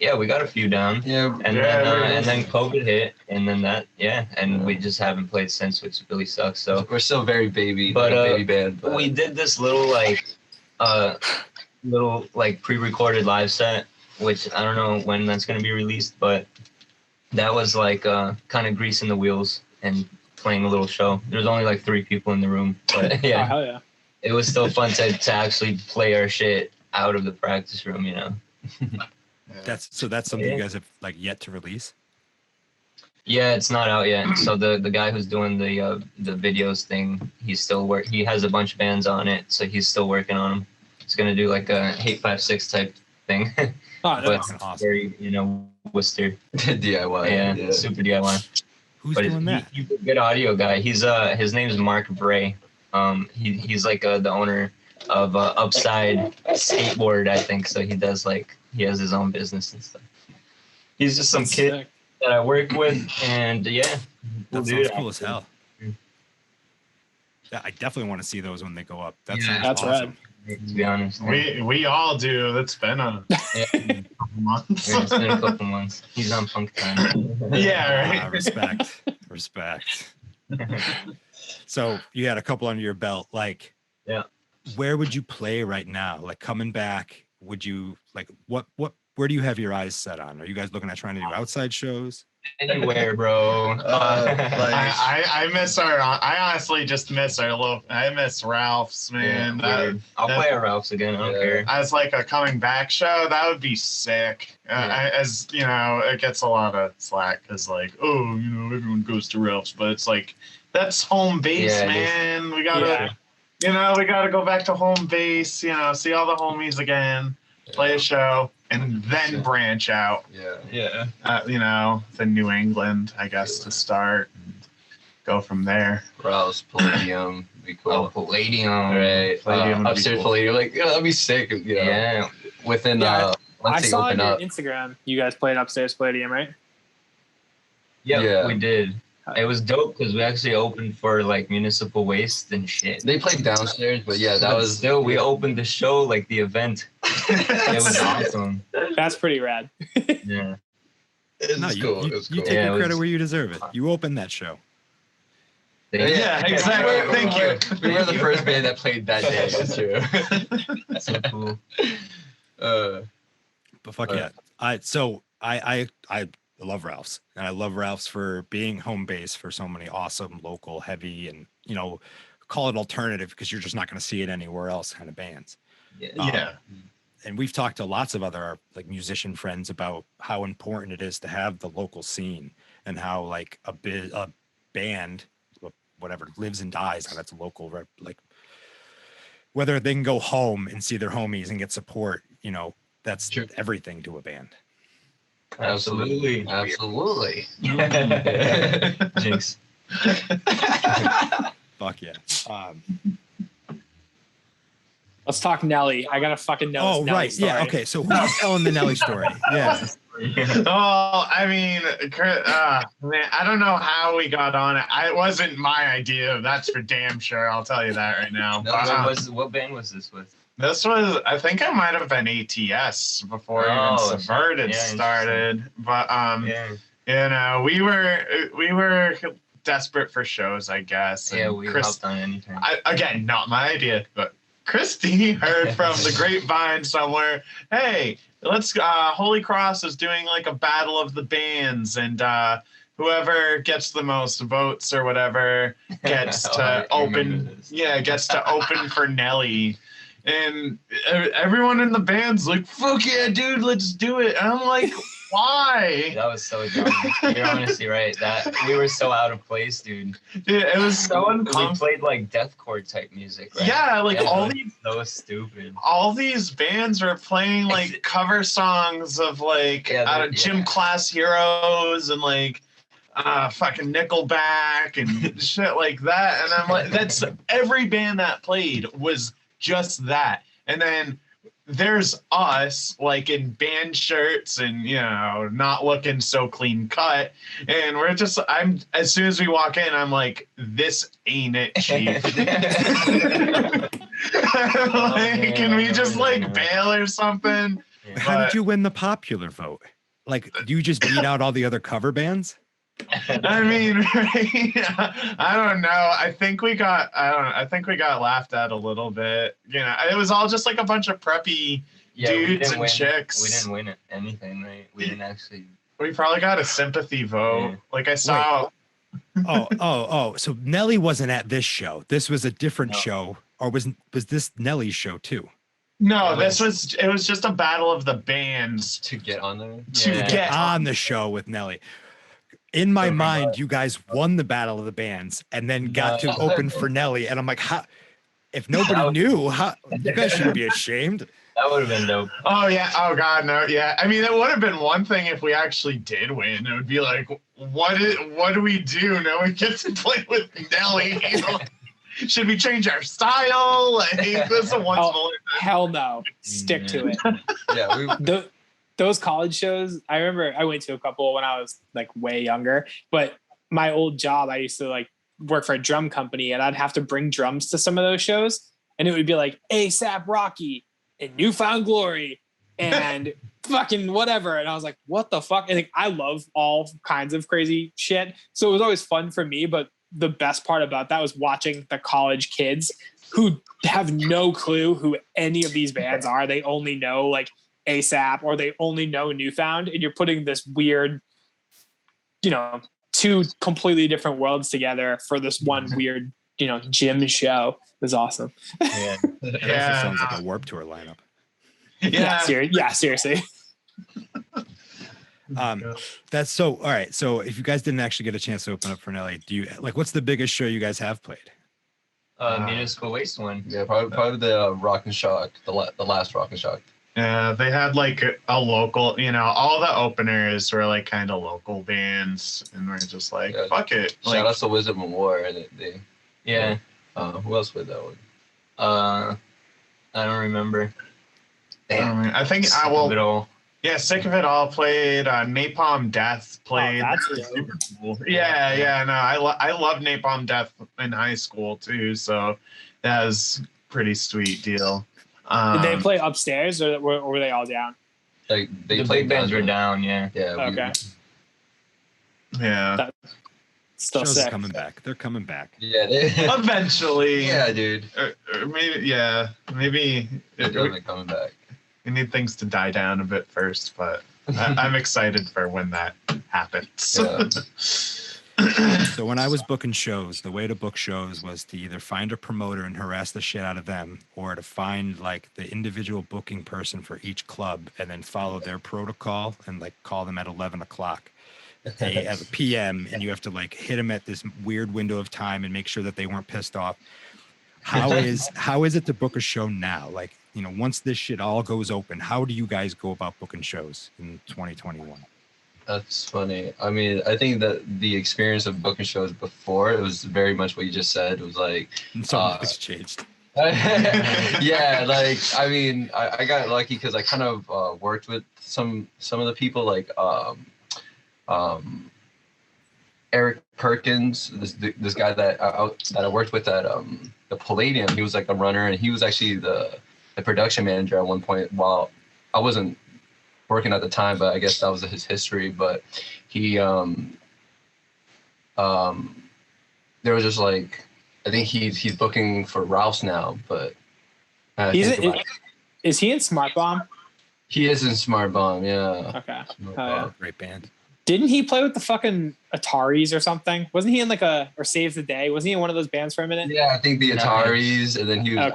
yeah, we got a few down. Yeah, And then COVID hit, and then and we just haven't played since, which really sucks. So we're still very baby, But, baby band. But we did this little pre-recorded live set, which I don't know when that's gonna be released, but that was like kind of greasing the wheels and playing a little show. There's only like 3 people in the room, but Oh, yeah, hell yeah. it was still fun to actually play our shit out of the practice room, That's something you guys have like yet to release. Yeah, it's not out yet. So the guy who's doing the videos thing, he's still he has a bunch of bands on it, so he's still working on them. He's gonna do like a 856 type thing, Oh, but no. Awesome. very Worcester, DIY. yeah, super DIY. Who's But doing that? he's a good audio guy. He's his name's Mark Bray. He's like the owner of Upside Skateboard, I think. So he has his own business and stuff. He's just some That's kid sick. that I work with, and yeah, That do sounds that. cool as hell. Yeah, I definitely want to see those when they go up. That Yeah, sounds That's awesome. To be honest, We all do. It's been a yeah, couple months. it's been a couple months. He's on Punk Time. Yeah, right. Respect. So you had a couple under your belt. Like, Yeah. Where would you play right now? Like coming back, would you like where do you have your eyes set on? Are you guys looking at trying to do outside shows? Anywhere, bro. I miss I honestly just miss I miss Ralph's, man. Weird. I'll play at Ralph's again. I don't care. As like a coming back show, that would be sick. As you know, it gets a lot of slack because like, everyone goes to Ralph's, but it's like that's home base, Yeah, man. We gotta, we gotta go back to home base. See all the homies again, play a show, and then branch out. Yeah. The New England, I guess, to start and go from there. Rouse, Palladium, be cool. Oh, Palladium. Right. Palladium would be Upstairs cool. Palladium, like that'd be sick. Yeah. Within Yeah, I once they saw on open your up. Instagram you guys played Upstairs Palladium, right? Yeah, we did. It was dope because we actually opened for like municipal waste and shit. They played downstairs, but yeah, that But was still we opened the show, like the event. It was awesome. That's pretty rad. Yeah. It was You, cool. you, It was you cool. take Yeah, your it credit was- where you deserve it. You opened that show. Yeah, exactly. Thank you. We were the first band that played that day. That's true. So cool. But fuck yeah. I love Ralph's, and I love Ralph's for being home base for so many awesome local heavy and call it alternative because you're just not going to see it anywhere else kind of bands. Yeah. And we've talked to lots of other like musician friends about how important it is to have the local scene and how like a band, whatever, lives and dies on its local like whether they can go home and see their homies and get support. That's True. everything to a band. Absolutely. Absolutely. Jinx. Fuck yeah. Let's talk Nelly. I gotta fucking know. Oh, this Nelly right. story. Yeah. Okay. So who's telling the Nelly story? Yeah. Oh, I mean, man, I don't know how we got on it. It wasn't my idea. That's for damn sure. I'll tell you that right now. No, what band was this with? This was, I think I might have been ATS before even Subverted started. But we were desperate for shows, I guess. Yeah, we hopped on anything. Again, not my idea, but Christy heard from the grapevine somewhere, hey, let's Holy Cross is doing like a battle of the bands, and whoever gets the most votes or whatever gets to gets to open for Nelly. And everyone in the band's like, fuck yeah, dude, let's do it. And I'm like, why? That was so dumb. You're honestly right. That we were so out of place, dude. Dude, it was so uncomfortable. We played like deathcore type music, right? Yeah, all these so stupid. All these bands were playing like cover songs of like Gym Class Heroes and like fucking Nickelback and shit like that. And I'm like, that's every band that played was just that. And then there's us like in band shirts and not looking so clean cut, and we're just as soon as we walk in, I'm like, this ain't it, chief. Can we just like bail or something? How did you win the popular vote? Like, do you just beat out all the other cover bands? I mean, right? I don't know. I think we got laughed at a little bit. It was all just like a bunch of preppy dudes and chicks. We didn't win anything, right? We didn't actually. We probably got a sympathy vote. Yeah. Like I saw. Oh! So Nelly wasn't at this show. This was a different show, or was this Nelly's show too? No, it was just a battle of the bands to get on there. To get on the show with Nelly. In my mind, you guys won the battle of the bands and then got to open for Nelly. And I'm like, how? If nobody knew, you guys shouldn't be ashamed. That would have been dope. Oh, yeah. Oh, God, no. Yeah. I mean, it would have been one thing if we actually did win. It would be like, what do we do? No one gets to play with Nelly. Should we change our style? Like, this is a once in a lifetime. Hell no. Stick to it. Yeah. Those college shows, I remember I went to a couple when I was like way younger, but my old job, I used to like work for a drum company, and I'd have to bring drums to some of those shows, and it would be like ASAP Rocky and Newfound Glory and fucking whatever. And I was like, what the fuck? And like, I love all kinds of crazy shit. So it was always fun for me. But the best part about that was watching the college kids who have no clue who any of these bands are. They only know like ASAP, or they only know Newfound, and you're putting this weird, two completely different worlds together for this one weird, gym show. It was awesome. Yeah. It also sounds like a Warped Tour lineup. Yeah. Seriously. That's so, all right. So if you guys didn't actually get a chance to open up for Nelly, do you like, what's the biggest show you guys have played? Municipal Waste one. Yeah, probably the Rock and Shock, the last Rock and Shock. Yeah, they had like a local, all the openers were like kind of local bands, and we're just like, fuck it. Shout out to Wizard of War, and they. Yeah. Who else played that one? I don't remember. I think Sick of It All. Yeah, Sick of It All played. Napalm Death played. Oh, that's super cool. Yeah. No, I love Napalm Death in high school too, so that was a pretty sweet deal. Did they play upstairs, or were they all down? Like The big bands were down, yeah. Yeah. Okay. Yeah. Still Shows sick. coming back. They're coming back. Yeah. Eventually. Yeah, dude. Or maybe They're coming back. we need things to die down a bit first, but I'm excited for when that happens. Yeah. So when I was booking shows, the way to book shows was to either find a promoter and harass the shit out of them, or to find like the individual booking person for each club and then follow their protocol and like call them at 11 o'clock at PM, and you have to like hit them at this weird window of time and make sure that they weren't pissed off. How is it to book a show now? Like, once this shit all goes open, how do you guys go about booking shows in 2021? That's funny. I mean, I think that the experience of booking shows before, it was very much what you just said. It was like Something's changed. Yeah, like I mean, I got lucky because I kind of worked with some of the people, like Eric Perkins, this guy that I worked with at the Palladium. He was like a runner, and he was actually the the production manager at one point. While I wasn't working at the time, but I guess that was his history. But he there was just like, I think he's booking for Ralph's now, but is he in Smart Bomb? He is in Smart Bomb, yeah. Okay. Yeah. Great band. Didn't he play with the fucking Ataris or something? Wasn't he in like or Saves the Day? Wasn't he in one of those bands for a minute? Yeah, I think the Ataris, and then he was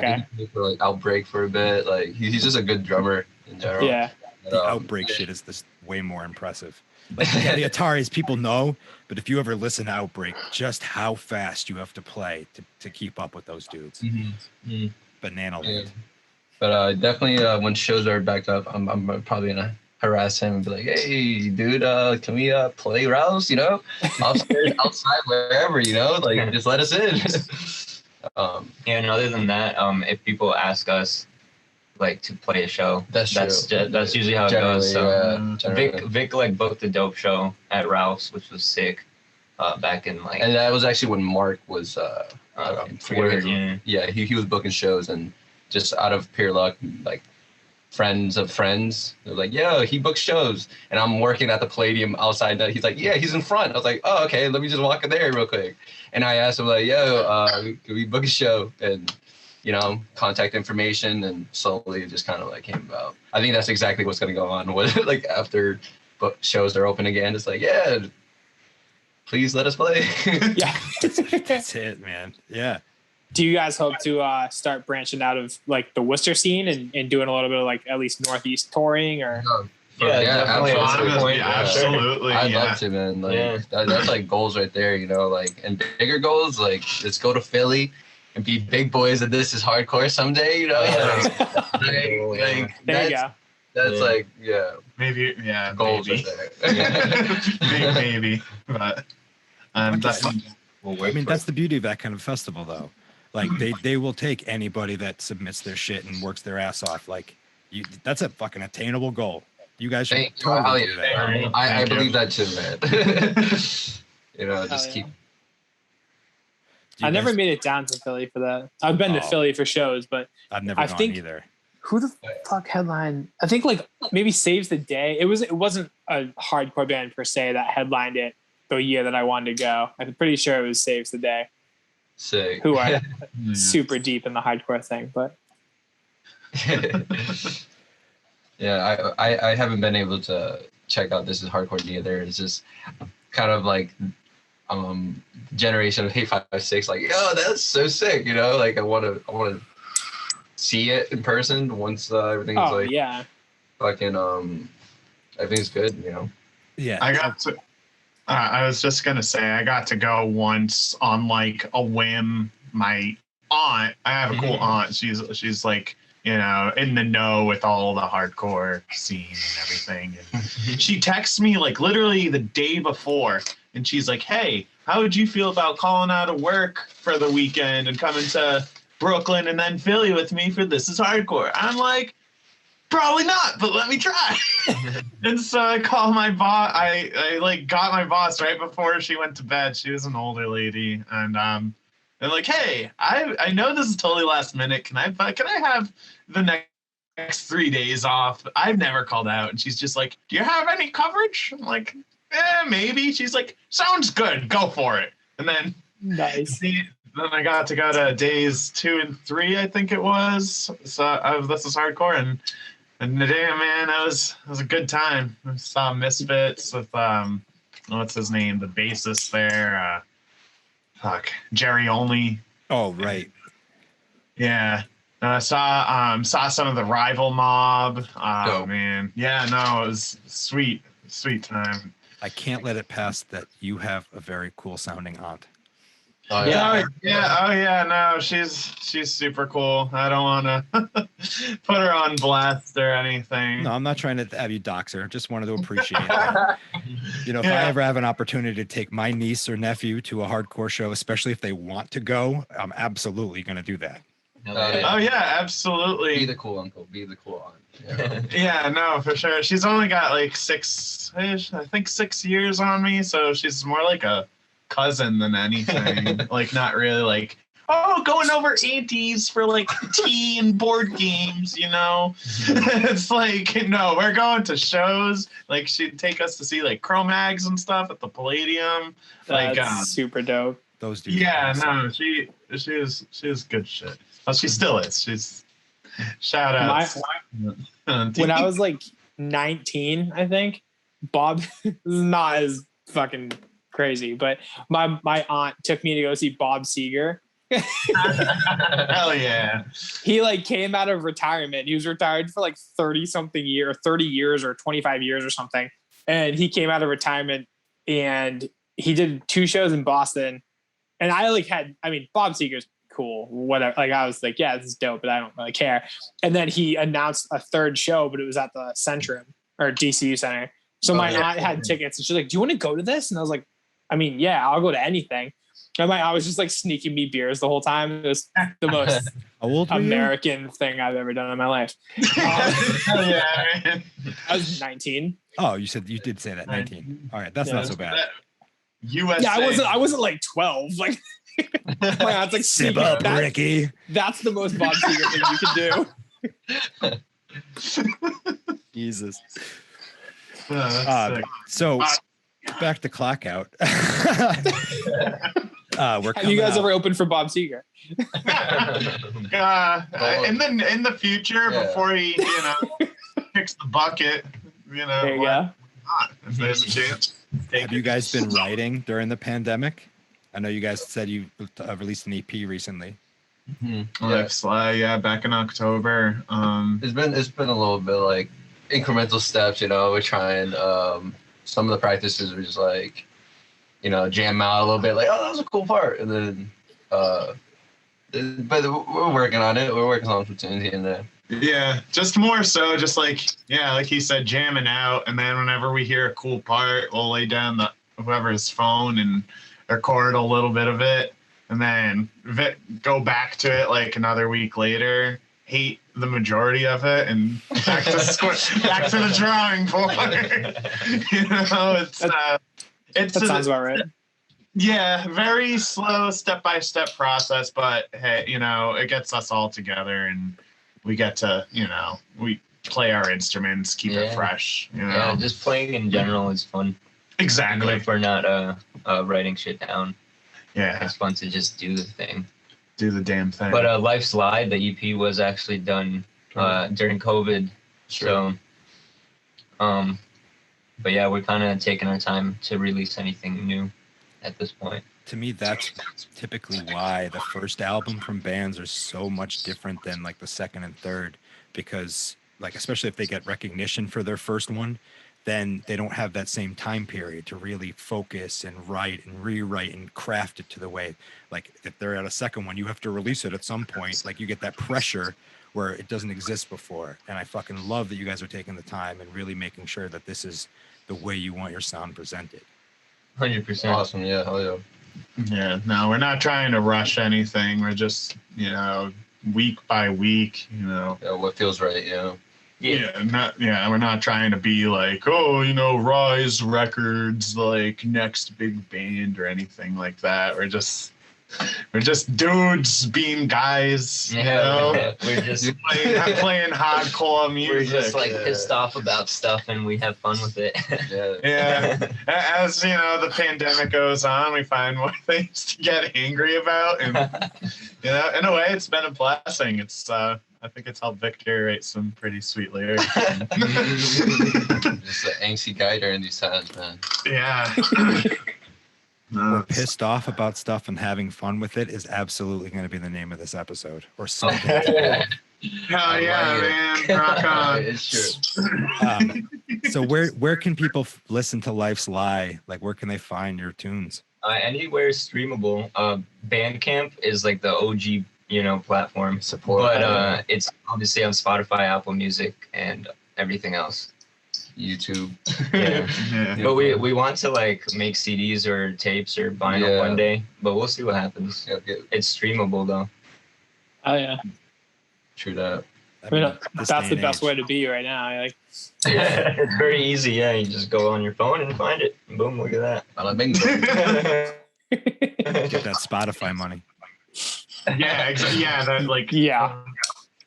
for like Outbreak for a bit. Like he's just a good drummer in general. Yeah. The Outbreak shit is this way more impressive. Like, yeah, the Ataris people know, but if you ever listen to Outbreak, just how fast you have to play to keep up with those dudes. Mm-hmm. Banana land. Yeah. But definitely when shows are back up, I'm probably gonna harass him and be like, hey dude, can we play Rouse, upstairs, outside, wherever, like just let us in. And other than that, if people ask us like to play a show, that's usually how it goes. So Vic like booked a dope show at Ralph's, which was sick back in like, and that was actually when Mark was yeah, he was booking shows, and just out of pure luck, like friends of friends, they're like, yo, he books shows, and I'm working at the Palladium outside. He's like, yeah, he's in front. I was like, oh, okay, let me just walk in there real quick. And I asked him like, yo, can we book a show? And contact information, and slowly it just kind of like came about. I think that's exactly what's going to go on with like after shows are open again. It's like, yeah, please let us play. Yeah. That's it, man. Yeah. Do you guys hope to start branching out of like the Worcester scene and doing a little bit of like at least Northeast touring or? Absolutely. I'd love to, man. Like that's like goals right there, like, and bigger goals, like let's go to Philly and be big boys, and this is hardcore someday, That's like, maybe, goals maybe. right there. maybe, but definitely. I mean, that's the beauty of that kind of festival, though. Like they will take anybody that submits their shit and works their ass off. Like that's a fucking attainable goal. You guys should totally do that. I believe that too, man. Just keep. I never made it down to Philly for that. I've been to Philly for shows, but I've never gone either. Who the fuck headlined? I think like maybe Saves the Day. It wasn't a hardcore band per se that headlined it the year that I wanted to go. I'm pretty sure it was Saves the Day. Sick. Who are super deep in the hardcore thing, but yeah, I haven't been able to check out This Is Hardcore either. It's just kind of like generation of 856, like, yo, that's so sick, like I want to see it in person once everything's fucking everything's good, Yeah, I got to. I was just gonna say I got to go once on like a whim. My aunt, I have a cool aunt. She's like, in the know with all the hardcore scene and everything. And she texts me like literally the day before, and she's like, "Hey, how would you feel about calling out of work for the weekend and coming to Brooklyn and then Philly with me for This Is Hardcore?" I'm like, probably not, but let me try. And so I called my boss. I like got my boss right before she went to bed. She was an older lady, and they're like, "Hey, I know this is totally last minute. Can I have the next 3 days off? I've never called out." And she's just like, "Do you have any coverage?" I'm like, maybe. She's like, "Sounds good. Go for it." And then nice. Then I got to go to days 2 and 3, I think it was. So This Is Hardcore, and damn, man, that was a good time. I saw Misfits with what's his name, the bassist there, Jerry Only. Oh, right. Yeah. I saw some of the Rival Mob. Dope. Man, yeah, no, it was sweet time. I can't let it pass that you have a very cool sounding aunt. Oh, yeah. No, she's super cool. I don't want to put her on blast or anything. No, I'm not trying to have you dox her. Just wanted to appreciate it. If I ever have an opportunity to take my niece or nephew to a hardcore show, especially if they want to go, I'm absolutely going to do that. Oh yeah, absolutely. Be the cool uncle. Be the cool aunt. Yeah, no, for sure. She's only got like 6 years on me, so she's more like a cousin than anything. Like not really like oh, going over aunties for like tea and board games, you know. It's like, no, we're going to shows. Like she'd take us to see like Cro-Mags and stuff at the Palladium. That's super dope. Those dudes. Yeah, no, she was good shit. Well, she still is. She's shout out. When I was like 19, I think Bob is not as fucking crazy, but my aunt took me to go see Bob Seger. Hell yeah. He like came out of retirement. He was retired for like 30 years or 25 years or something. And he came out of retirement and he did 2 shows in Boston. And I Bob Seger's cool, whatever. Like I was like, yeah, this is dope, but I don't really care. And then he announced a 3rd show, but it was at the Centrum or DCU Center. So my aunt had tickets and she's like, do you want to go to this? And I was like, I mean, yeah, I'll go to anything. And my aunt was just like sneaking me beers the whole time. It was the most American thing I've ever done in my life. I was 19. Oh, you did say that 19. All right, that's not so bad. USA. Yeah, I wasn't like 12. Like my aunt's like, sip up, Ricky. That's the most Bob Seger thing you can do. Jesus. Oh, so back to clock out. Have you guys ever opened for Bob Seger? In the future, before he kicks the bucket, there you go. If there's a chance. Have you guys been writing during the pandemic? I know you guys said you released an EP recently. Yeah, back in October. It's been a little bit like incremental steps. We're trying. Some of the practices were just like, jam out a little bit, like, oh, that was a cool part, and then, but we're working on it. We're working on some tunes here and there. Yeah, just more so, just like he said, jamming out, and then whenever we hear a cool part, we'll lay down whoever's phone and record a little bit of it, and then go back to it like another week later, hate the majority of it, and back to the drawing board. That sounds about right. Yeah, very slow, step-by-step process, but hey, it gets us all together, and we get to, we play our instruments, keep it fresh. Yeah, just playing in general is fun. Exactly. Even if we're not writing shit down. Yeah. It's fun to just do the thing. Do the damn thing. But Life's Lie, the EP, was actually done during COVID. Sure. So, but yeah, we're kind of taking our time to release anything new at this point. To me, that's typically why the first album from bands are so much different than like the second and third, because like, especially if they get recognition for their first one, then they don't have that same time period to really focus and write and rewrite and craft it to the way, like if they're at a second one, you have to release it at some point. Like you get that pressure where it doesn't exist before. And I fucking love that you guys are taking the time and really making sure that this is the way you want your sound presented. 100%. Awesome. Yeah. Hell yeah. Yeah. No, we're not trying to rush anything. We're just, week by week, Yeah, what feels right. We're not trying to be like, Rise Records, like next big band or anything like that. We're just dudes being guys, We're just playing hardcore music. We're just like pissed off about stuff and we have fun with it. Yeah. As the pandemic goes on, we find more things to get angry about, and in a way, it's been a blessing. It's I think it's helped Victor write some pretty sweet lyrics. Just an angsty guy during these times, man. Yeah. We're pissed off about stuff and having fun with it is absolutely going to be the name of this episode, or something. Hell yeah, man! Rock on. It's true. So where can people listen to Life's Lie? Like, where can they find your tunes? Anywhere streamable. Bandcamp is like the OG, platform. Support. But it's obviously on Spotify, Apple Music, and everything else. YouTube. Yeah. But we want to like make CDs or tapes or vinyl one day, but we'll see what happens. It's streamable though. Oh yeah. True that. That's the best way to be right now. Like, it's very easy. Yeah, you just go on your phone and find it. And boom, look at that. Get that Spotify money. Yeah, exactly. Yeah, that like Yeah.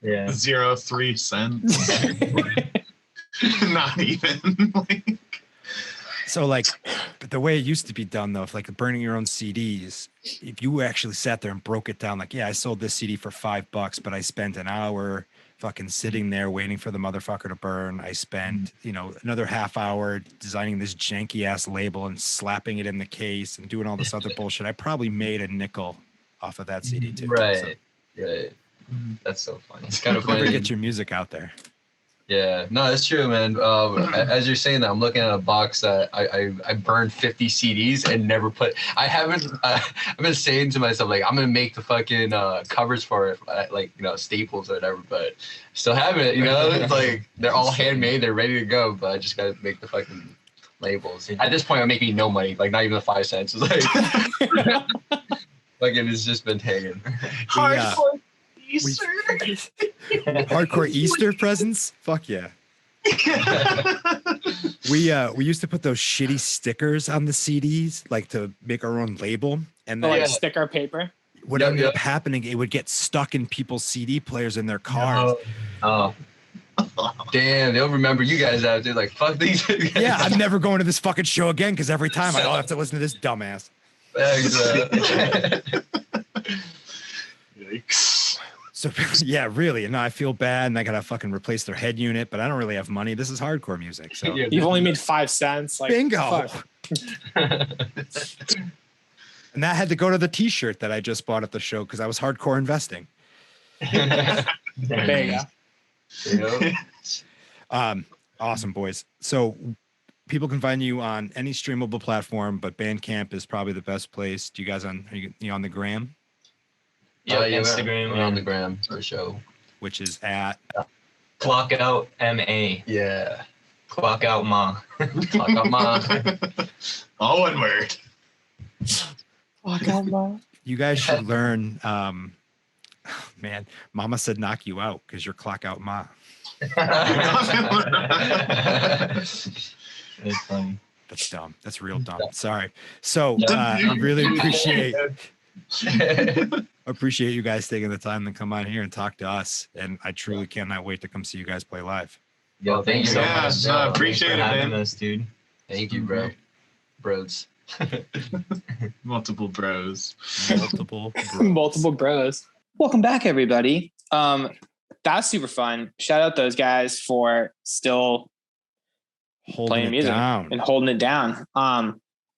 0.03 cents. Not even. Like, So like the way it used to be done though, if like burning your own CDs, if you actually sat there and broke it down, like, yeah, I sold this CD for $5, but I spent an hour fucking sitting there waiting for the motherfucker to burn. I spent, another half hour designing this janky ass label and slapping it in the case and doing all this other bullshit. I probably made a nickel off of that CD too. Right. So, Right. That's so funny. It's kind of never funny. get your music out there. Yeah, no, that's true, man. As you're saying that, I'm looking at a box that I burned 50 CDs and never put. I've been saying to myself like I'm gonna make the fucking covers for it, like Staples or whatever, but still haven't. It's like they're all handmade, they're ready to go, but I just gotta make the fucking labels. At this point, I'm making no money, like not even the 5 cents. It's like it has just been hanging. hardcore Easter. Hardcore Easter presents? Fuck yeah. We used to put those shitty stickers on the CDs, like to make our own label, and then Like sticker paper. what ended up happening, it would get stuck in people's CD players in their cars. Oh, Damn, they'll remember you guys out there. Like fuck these. Yeah, I'm never going to this fucking show again because every time I have to listen to this dumbass. Yikes. So yeah, really, and I feel bad, and I gotta fucking replace their head unit, but I don't really have money. This is hardcore music, so You've only made 5 cents. Like, bingo. fuck. And that had to go to the T-shirt that I just bought at the show because I was hardcore investing. There you go. Awesome, boys. So people can find you on any streamable platform, but Bandcamp is probably the best place. Do you guys are you on the gram? Yeah, Instagram. We're on the gram for show. Which is at Clock out MA. Yeah. Clock out Ma. Talk about ma. All one word. you guys should learn. Man, Mama said knock you out because you're clock out ma. That's funny. That's dumb. That's real dumb. Sorry. So I really appreciate you guys taking the time to come on here and talk to us. And I truly cannot wait to come see you guys play live. Yo, thank you so much. Appreciate it, having man. us, dude. Thank you, bro. Bros. Multiple bros. Multiple bros. Welcome back, everybody. That's super fun. Shout out those guys for still playing music and holding it down. I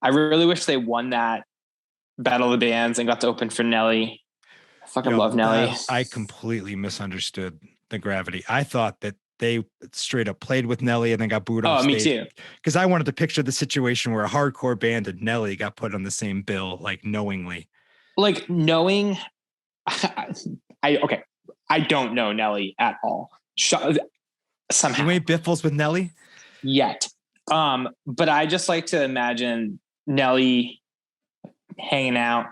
really wish they won that Battle of the Bands and got to open for Nelly. I fucking love Nelly. I completely misunderstood the gravity. I thought that they straight up played with Nelly and then got booed off stage. Me too. Because I wanted to picture the situation where a hardcore band and Nelly got put on the same bill, like knowingly. Like knowing, I don't know Nelly at all. Somehow. You ain't biffles with Nelly? Yet. But I just like to imagine Nelly hanging out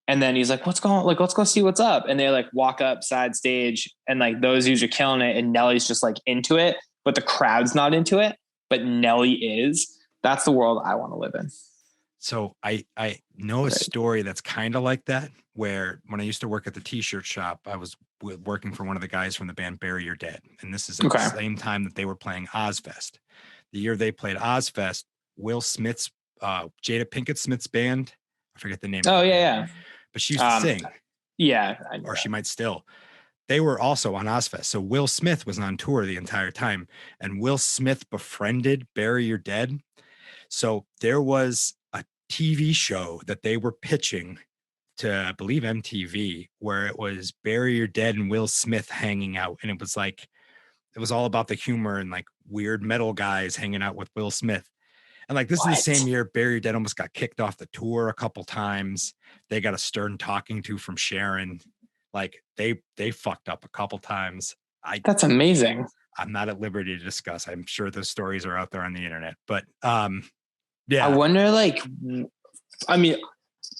and then he's like, let's go see what's up. And they like walk up side stage and like those dudes are killing it. And Nelly's just like into it, but the crowd's not into it, but Nelly is. That's the world I want to live in. So I know a story that's kind of like that, where when I used to work at the T-shirt shop, I was working for one of the guys from the band Bury Your Dead. And this is at the same time that they were playing Ozfest. The year they played Ozfest, Will Smith's, Jada Pinkett Smith's band, I forget the name. Oh, yeah. But she used to sing. Yeah. Or she might still. They were also on Ozfest. So Will Smith was on tour the entire time. And Will Smith befriended Bury Your Dead. So there was a TV show that they were pitching to, I believe, MTV, where it was Bury Your Dead and Will Smith hanging out. And it was all about the humor and like weird metal guys hanging out with Will Smith. And like, this is the same year Bury Your Dead almost got kicked off the tour a couple times. They got a stern talking to from Sharon. Like they fucked up a couple times. That's amazing. I'm not at liberty to discuss. I'm sure those stories are out there on the internet, but yeah. I wonder, like, I mean,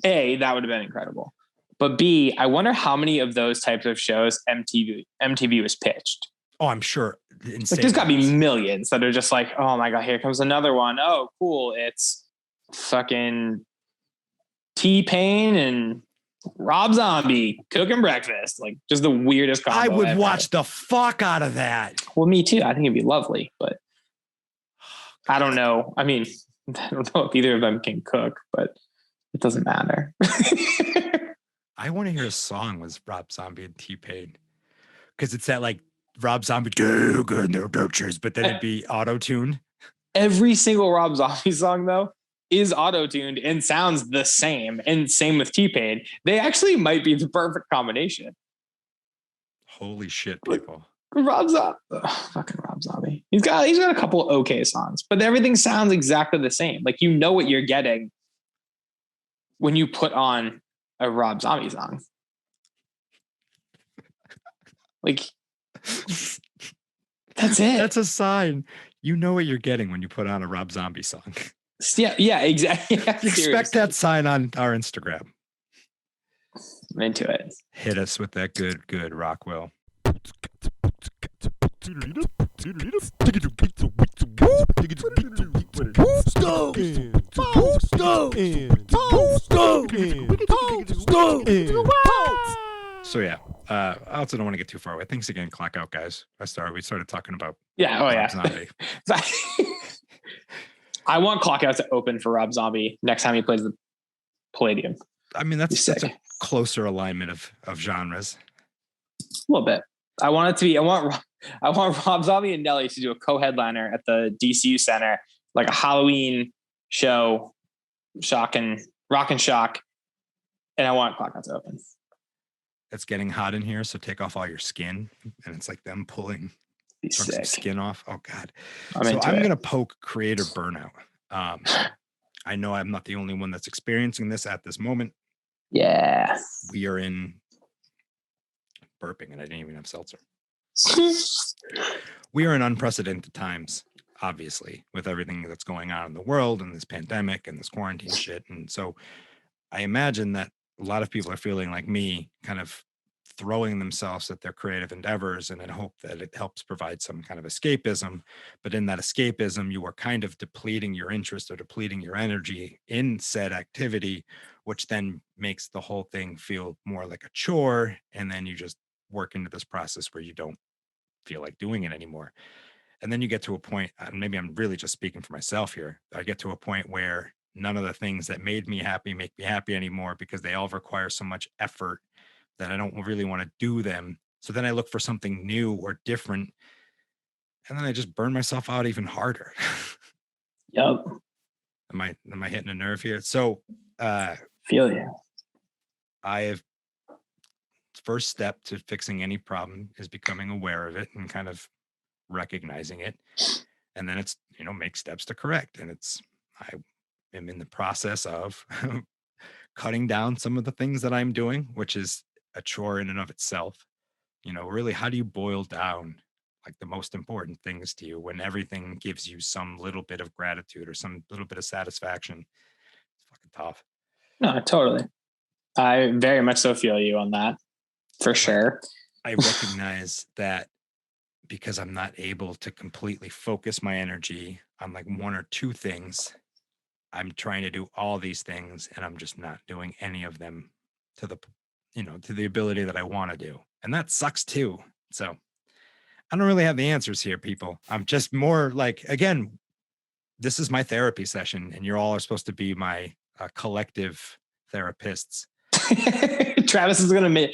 A, that would have been incredible. But B, I wonder how many of those types of shows MTV was pitched. Oh, I'm sure. Like, there's got to be millions that are just like, oh my God, here comes another one. Oh, cool. It's fucking T-Pain and Rob Zombie cooking breakfast, like just the weirdest combo. I would ever. watch the fuck out of that. Well, me too. I think it'd be lovely, but I don't know. I mean, I don't know if either of them can cook, but it doesn't matter. I want to hear a song with Rob Zombie and T-Pain, because it's that like Rob Zombie, good no pictures, but then it'd be auto-tuned. Every single Rob Zombie song, though, is auto-tuned and sounds the same. And same with T-Pain. They actually might be the perfect combination. Holy shit, people. Rob Zombie, fucking Rob Zombie. He's got a couple okay songs, but everything sounds exactly the same. Like, you know what you're getting when you put on a Rob Zombie song. Like, that's it. That's a sign. You know what you're getting when you put on a Rob Zombie song. Yeah, exactly. Yeah, Expect that sign on our Instagram. I'm into it. Hit us with that good Rockwell. So yeah, I also don't want to get too far away. Things are getting clock out, guys. We started talking about Rob Zombie. I want clock out to open for Rob Zombie next time he plays the Palladium. I mean, that's a closer alignment of genres. A little bit. I want Rob Zombie and Nelly to do a co-headliner at the DCU Center, like a Halloween show, Rock and Shock, and I want clock out to open. It's getting hot in here, so take off all your skin, and it's like them pulling some skin off. Oh God! I'm gonna poke creator burnout. I know I'm not the only one that's experiencing this at this moment. Yeah, we are in burping, and I didn't even have seltzer. We are in unprecedented times, obviously, with everything that's going on in the world and this pandemic and this quarantine shit. And so I imagine that a lot of people are feeling like me, kind of throwing themselves at their creative endeavors and in hope that it helps provide some kind of escapism. But in that escapism, you are kind of depleting your interest or depleting your energy in said activity, which then makes the whole thing feel more like a chore. And then you just work into this process where you don't feel like doing it anymore. And then you get to a point, and maybe I'm really just speaking for myself here, I get to a point where none of the things that made me happy make me happy anymore, because they all require so much effort that I don't really want to do them. So then I look for something new or different, and then I just burn myself out even harder. Yep. Am I hitting a nerve here? So feel you. First step to fixing any problem is becoming aware of it and kind of recognizing it. And then it's, make steps to correct. And I am in the process of cutting down some of the things that I'm doing, which is a chore in and of itself. Really, how do you boil down like the most important things to you when everything gives you some little bit of gratitude or some little bit of satisfaction? It's fucking tough. No, totally. I very much so feel you on that. For sure. I recognize that because I'm not able to completely focus my energy on like one or two things, I'm trying to do all these things and I'm just not doing any of them to the ability that I want to do. And that sucks too. So I don't really have the answers here, people. I'm just more like, again, this is my therapy session and you all are supposed to be my collective therapists. Travis is gonna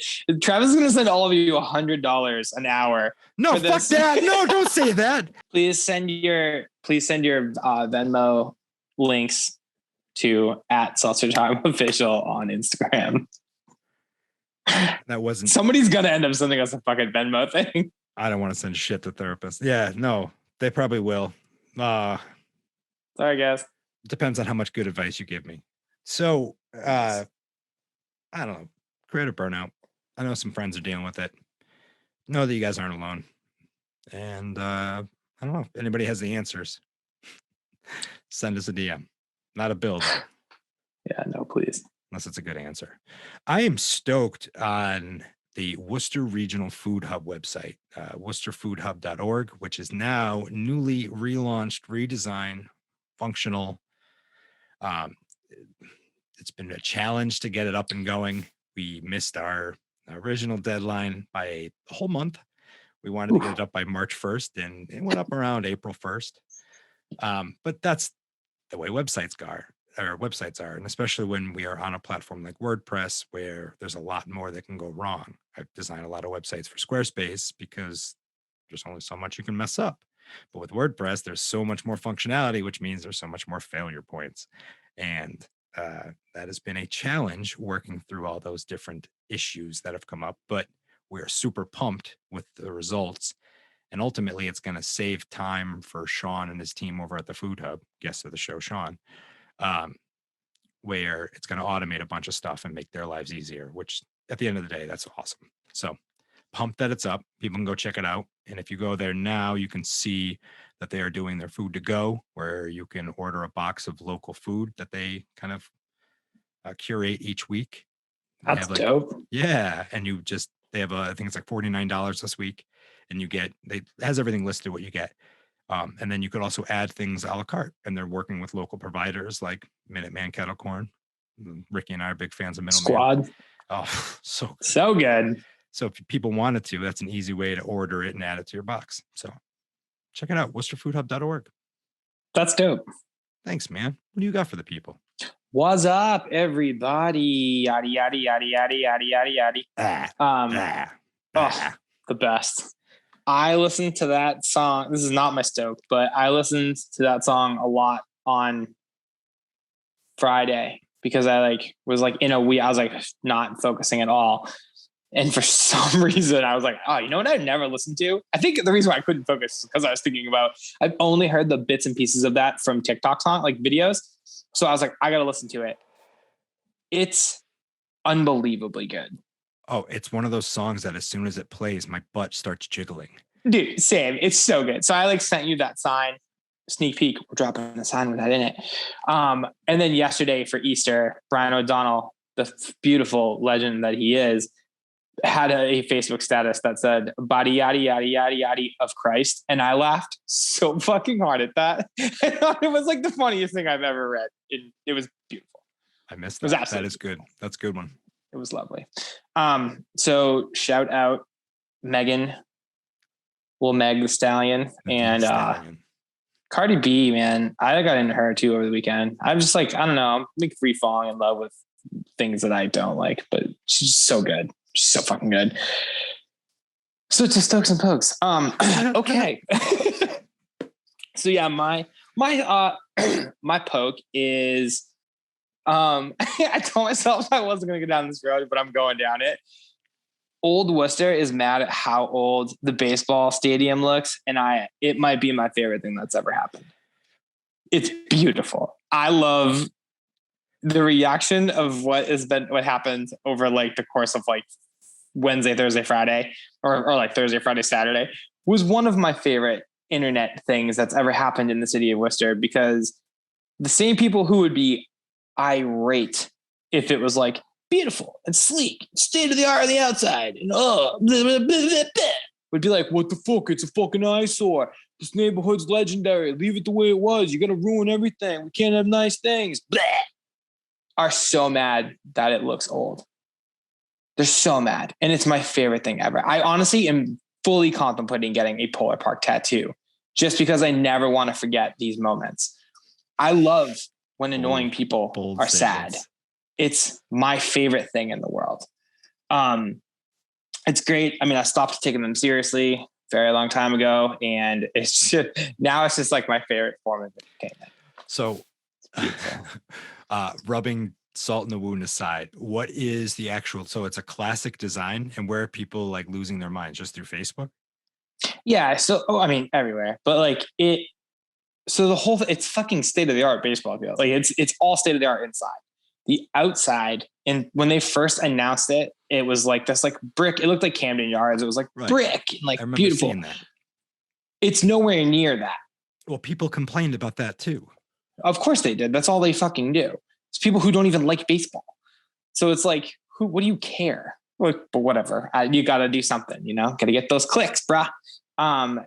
send all of you $100 an hour. No, fuck that. No, don't say that. Please send your Venmo links to @SeltzerTime official on Instagram. That wasn't. Somebody's gonna end up sending us a fucking Venmo thing. I don't want to send shit to therapists. Yeah, no, they probably will. Sorry, guys. Depends on how much good advice you give me. So, I don't know. Creative burnout. I know some friends are dealing with it. Know that you guys aren't alone. And I don't know if anybody has the answers. Send us a DM. Not a bill, though. Yeah, no, please. Unless it's a good answer. I am stoked on the Worcester Regional Food Hub website, worcesterfoodhub.org, which is now newly relaunched, redesigned, functional. It's been a challenge to get it up and going. we missed our original deadline by a whole month. We wanted to get it up by March 1st, and it went up around April 1st. But that's the way websites are, and especially when we are on a platform like WordPress, where there's a lot more that can go wrong. I've designed a lot of websites for Squarespace because there's only so much you can mess up. But with WordPress, there's so much more functionality, which means there's so much more failure points. And that has been a challenge working through all those different issues that have come up. But we're super pumped with the results. And ultimately, it's going to save time for Sean and his team over at the Food Hub, guest of the show, Sean, where it's going to automate a bunch of stuff and make their lives easier, which at the end of the day, that's awesome. So pumped that it's up. People can go check it out. And if you go there now, you can see that they are doing their food to go, where you can order a box of local food that they kind of curate each week. That's dope. Yeah. And they have I think it's like $49 this week. And it has everything listed what you get. And then you could also add things a la carte. And they're working with local providers like Minuteman Kettle Corn. Ricky and I are big fans of Minuteman. Squad. Oh, so good. So if people wanted to, that's an easy way to order it and add it to your box. So check it out, worcesterfoodhub.org. That's dope. Thanks, man. What do you got for the people? What's up, everybody? Yaddy, yaddy, yaddy, yaddy, yaddy, yaddy, yaddy. The best. I listened to that song. This is not my stoke, but I listened to that song a lot on Friday because I was in a week. I was not focusing at all. And for some reason, I was like, oh, you know what I've never listened to? I think the reason why I couldn't focus is because I was thinking about, I've only heard the bits and pieces of that from TikTok song, videos. So I was like, I got to listen to it. It's unbelievably good. Oh, it's one of those songs that as soon as it plays, my butt starts jiggling. Dude, same. It's so good. So I sent you that sign, sneak peek. We're dropping a sign with that in it. And then yesterday for Easter, Brian O'Donnell, the beautiful legend that he is, had a Facebook status that said "Body yaddy yaddy yaddy yaddy of Christ," and I laughed so fucking hard at that. I thought it was the funniest thing I've ever read. It was beautiful. I missed that. That is good. That's a good one. It was lovely. So shout out Megan, Meg the Stallion, and Cardi B. Man, I got into her too over the weekend. I'm just I don't know. I'm free falling in love with things that I don't like, but she's so good. She's so fucking good. So to Stokes and Pokes. Okay. So yeah, my poke is I told myself I wasn't gonna go down this road, but I'm going down it. Old Worcester is mad at how old the baseball stadium looks, and it might be my favorite thing that's ever happened. It's beautiful. I love the reaction of what happened over the course of Wednesday, Thursday, Friday, or Thursday, Friday, Saturday was one of my favorite internet things that's ever happened in the city of Worcester, because the same people who would be irate if it was beautiful and sleek, state of the art on the outside, and blah, blah, blah, blah, blah, would be what the fuck? It's a fucking eyesore. This neighborhood's legendary. Leave it the way it was. You're gonna ruin everything. We can't have nice things. Blah. Are so mad that it looks old. They're so mad. And it's my favorite thing ever. I honestly am fully contemplating getting a Polar Park tattoo just because I never want to forget these moments. I love when annoying people are sad. It's my favorite thing in the world. It's great. I mean, I stopped taking them seriously a very long time ago, and it's just my favorite form of entertainment. So rubbing salt in the wound aside, what is the actual, so it's a classic design, and where are people losing their minds? Just through Facebook? Yeah. So, everywhere, but so the whole, it's fucking state of the art baseball field. It's all state of the art inside. The outside, and when they first announced it, it was this brick. It looked like Camden Yards. It was right. Brick, and I remember beautiful. seeing that. It's nowhere near that. Well, people complained about that too. Of course they did. That's all they fucking do. It's people who don't even like baseball. So it's what do you care? But whatever. You got to do something, got to get those clicks, bruh. So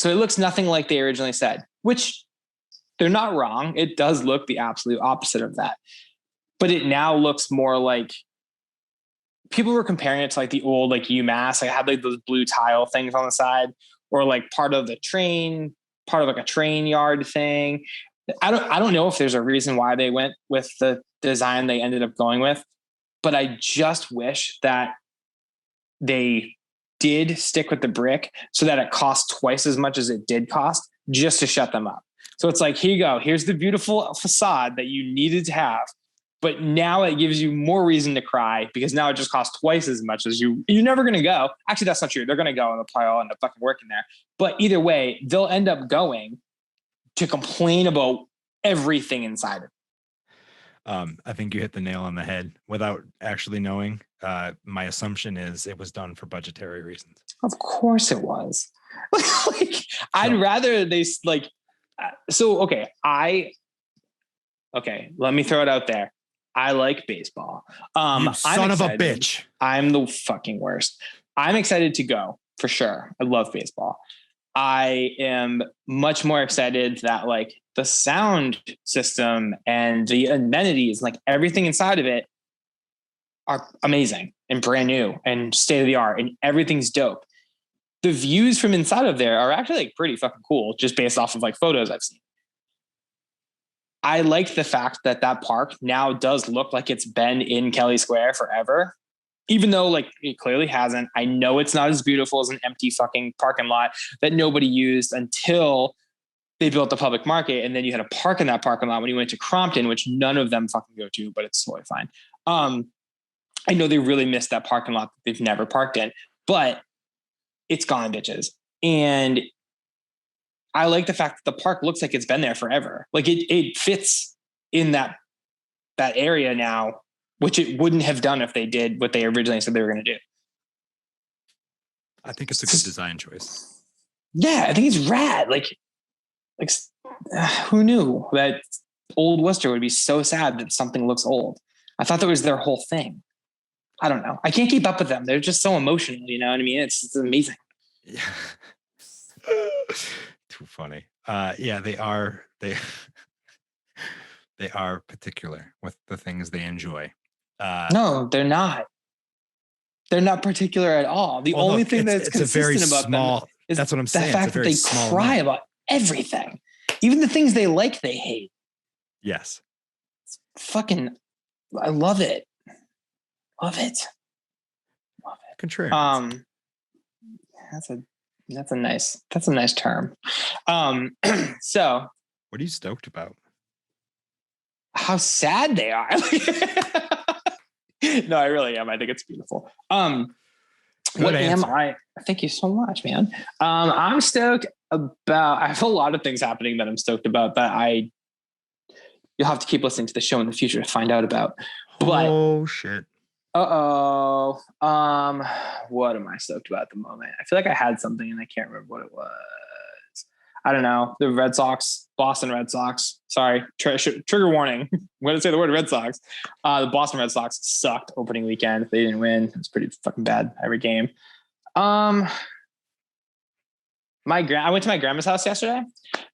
it looks nothing like they originally said, which they're not wrong. It does look the absolute opposite of that. but it now looks more like people were comparing it to like the old like UMass. Like I had like those blue tile things on the side, or like part of a train yard thing. I don't know if there's a reason why they went with the design they ended up going with, but I just wish that they did stick with the brick so that it cost twice as much as it did cost just to shut them up. So it's like, here you go. Here's the beautiful facade that you needed to have. But now it gives you more reason to cry because now it just costs twice as much as you're never going to go. Actually, that's not true. They're going to go and they'll probably all end up fucking working there. But either way, they'll end up going to complain about everything inside of it. I think you hit the nail on the head without actually knowing. My assumption is it was done for budgetary reasons. Of course it was. I'd rather they like, let me throw it out there. I like baseball. You son of a bitch. I'm the fucking worst. I'm excited to go for sure. I love baseball. I am much more excited that like the sound system and the amenities, like everything inside of it are amazing and brand new and state of the art and everything's dope. The views from inside of there are actually like pretty fucking cool just based off of like photos I've seen. I like the fact that park now does look like it's been in Kelly Square forever, even though like it clearly hasn't. I know it's not as beautiful as an empty fucking parking lot that nobody used until they built the public market. And then you had a park in that parking lot when you went to Crompton, which none of them fucking go to, but it's totally fine. I know they really missed that parking lot that they've never parked in, but it's gone, bitches. And I like the fact that the park looks like it's been there forever. Like it fits in that area now, which it wouldn't have done if they did what they originally said they were going to do. I think it's a good design choice. Yeah, I think it's rad. Like who knew that old Worcester would be so sad that something looks old? I thought that was their whole thing. I don't know. I can't keep up with them. They're just so emotional. You know what I mean? It's amazing. Yeah. Too funny. Yeah, they are particular with the things they enjoy. No, they're not. They're not particular at all. The only thing that's consistent about them is that's what I'm saying. The fact that they cry about everything. Even the things they like, they hate. Yes. It's fucking, I love it. Love it. Love it. Contrarian. That's a nice term. So what are you stoked about? How sad they are. No, I really am. I think it's beautiful. What am I? Thank you so much, man. I'm stoked about, I have a lot of things happening that I'm stoked about that you'll have to keep listening to the show in the future to find out about. But, oh shit. What am I stoked about at the moment? I feel like I had something and I can't remember what it was. I don't know. The Red Sox, Boston Red Sox. Sorry, trigger warning. I'm going to say the word Red Sox. The Boston Red Sox sucked opening weekend. They didn't win. It was pretty fucking bad every game. I went to my grandma's house yesterday,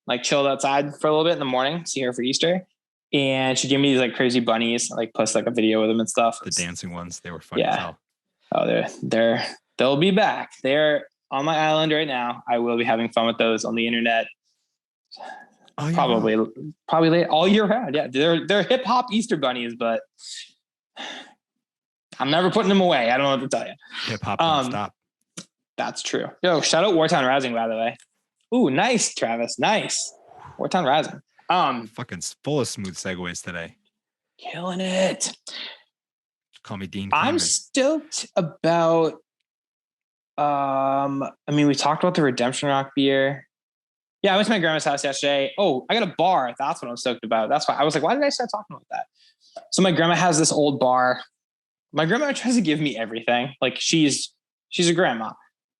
like chilled outside for a little bit in the morning, see her for Easter. And she gave me these like crazy bunnies, like post like a video with them and stuff. The dancing ones, they were funny. Yeah. Oh, they'll be back. They're on my island right now. I will be having fun with those on the internet. Oh, yeah. Probably late all year round. Yeah. They're hip hop Easter bunnies, but I'm never putting them away. I don't know what to tell you. Hip hop don't stop. That's true. Yo, shout out Wartown Rising, by the way. Ooh, nice, Travis. Nice. Wartown Rising. Fucking full of smooth segues today. Killing it. Call me Dean. I'm stoked about. We talked about the Redemption Rock beer. Yeah, I went to my grandma's house yesterday. Oh, I got a bar. That's what I'm stoked about. That's why I was like, why did I start talking about that? So my grandma has this old bar. My grandma tries to give me everything. Like she's a grandma.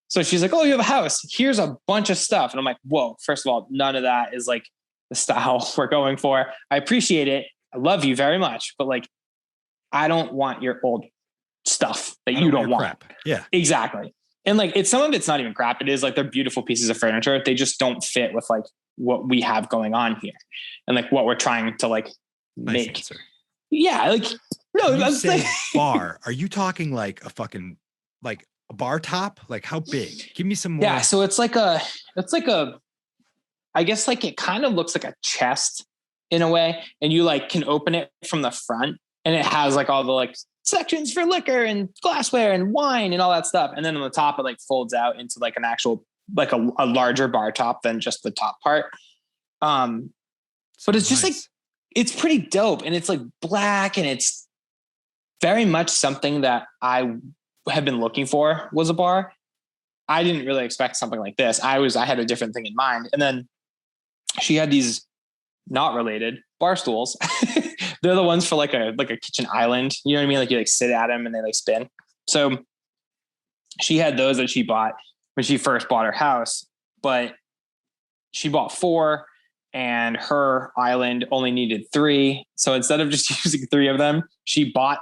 So she's like, oh, you have a house. Here's a bunch of stuff. And I'm like, whoa, first of all, none of that is like the style we're going for. I appreciate it. I love you very much. But like, I don't want your old stuff that you don't want. Crap. Yeah, exactly. And like, some of it's not even crap. It is like, they're beautiful pieces of furniture. They just don't fit with like what we have going on here and like what we're trying to like make. Answer. Yeah, like no, When you that's say the bar, are you talking like a fucking like a bar top? Like how big? Give me some more. yeah. So it's like a, I guess like it kind of looks like a chest in a way, and you like can open it from the front, and it has like all the like sections for liquor and glassware and wine and all that stuff, and then on the top it like folds out into like an actual like a larger bar top than just the top part. But it's just like it's pretty dope, and it's like black, and it's very much something that I have been looking for was a bar. I didn't really expect something like this. I had a different thing in mind, and then she had these not related bar stools. They're the ones for like a kitchen island. You know what I mean? Like you like sit at them and they like spin. So she had those that she bought when she first bought her house, but she bought 4 and her island only needed 3. So instead of just using 3 of them, she bought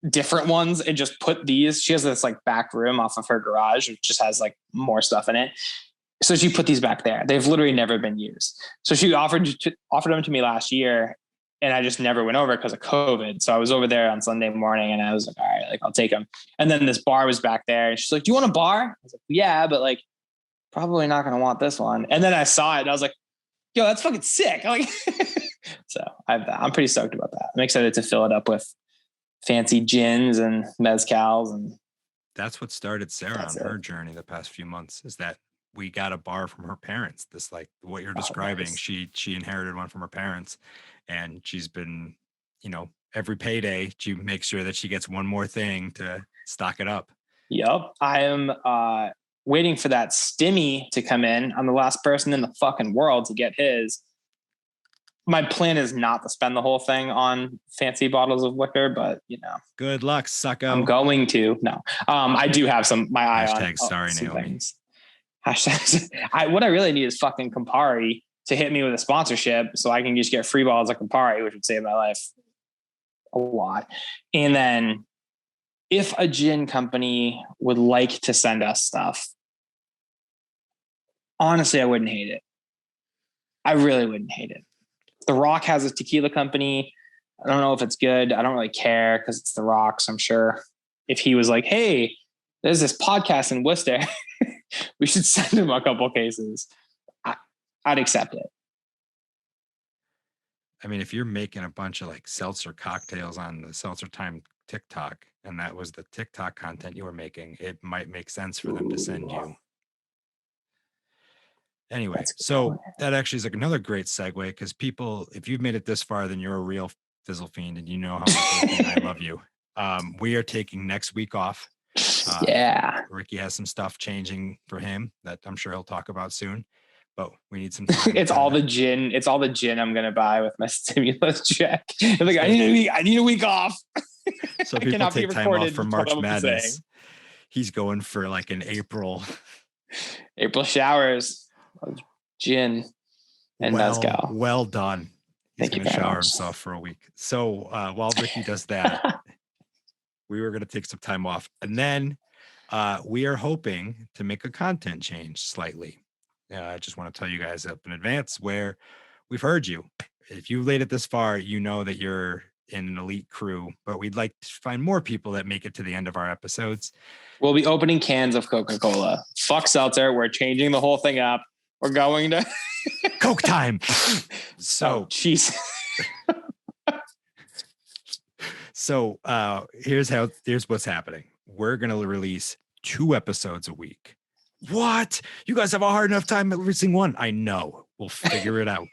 different ones and just put these. She has this like back room off of her garage, which just has like more stuff in it. So she put these back there. They've literally never been used. So she offered them to me last year, and I just never went over because of COVID. So I was over there on Sunday morning, and I was like, all right, like I'll take them. And then this bar was back there, and she's like, do you want a bar? I was like, yeah, but like probably not going to want this one. And then I saw it, and I was like, yo, that's fucking sick. I'm like, so I'm pretty stoked about that. I'm excited to fill it up with fancy gins and mezcals. And that's what started Sarah on her journey the past few months, is that we got a bar from her parents. This, like what you're describing, nice. She inherited one from her parents, and she's been, every payday, she makes sure that she gets one more thing to stock it up. Yep. I am waiting for that stimmy to come in. I'm the last person in the fucking world to get his. My plan is not to spend the whole thing on fancy bottles of liquor, but good luck, sucko. I'm going to. No, I do have my eye on. Sorry, Naomi. Things. What I really need is fucking Campari to hit me with a sponsorship, so I can just get free bottles of Campari, which would save my life a lot. And then, if a gin company would like to send us stuff, honestly, I wouldn't hate it. I really wouldn't hate it. The Rock has a tequila company. I don't know if it's good. I don't really care because it's The Rock. So I'm sure if he was like, hey, there's this podcast in Worcester, we should send him a couple cases, I'd accept it. I mean, if you're making a bunch of like seltzer cocktails on the Seltzer Time TikTok, and that was the TikTok content you were making, it might make sense for them to send you. Anyway, so that actually is like another great segue, because people, if you've made it this far, then you're a real Fizzle Fiend, and you know how much I love you. We are taking next week off. Yeah. Ricky has some stuff changing for him that I'm sure he'll talk about soon, but we need some time. It's all the gin I'm going to buy with my stimulus check. I'm like, I need a week off. So people take time off for March Madness. He's going for like an April showers of gin and mezcal. Well done. He's going to shower himself for a week. So while Ricky does that, we were going to take some time off, and then we are hoping to make a content change slightly. I just want to tell you guys up in advance where we've heard you. If you made it this far, you know that you're in an elite crew, but we'd like to find more people that make it to the end of our episodes. We'll be opening cans of Coca-Cola. Fuck seltzer. We're changing the whole thing up. We're going to Coke time. So, jeez. So here's what's happening. We're going to release 2 episodes a week. What? You guys have a hard enough time releasing one. I know. We'll figure it out.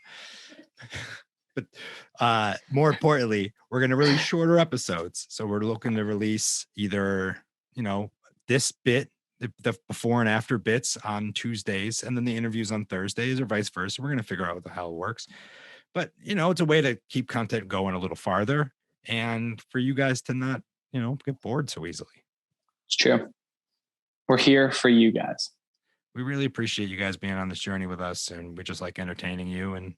But more importantly, we're going to release shorter episodes. So we're looking to release either, this bit, the before and after bits on Tuesdays, and then the interviews on Thursdays, or vice versa. We're going to figure out what the hell works. But, it's a way to keep content going a little farther, and for you guys to not, get bored so easily. It's true. We're here for you guys. We really appreciate you guys being on this journey with us, and we just like entertaining you, and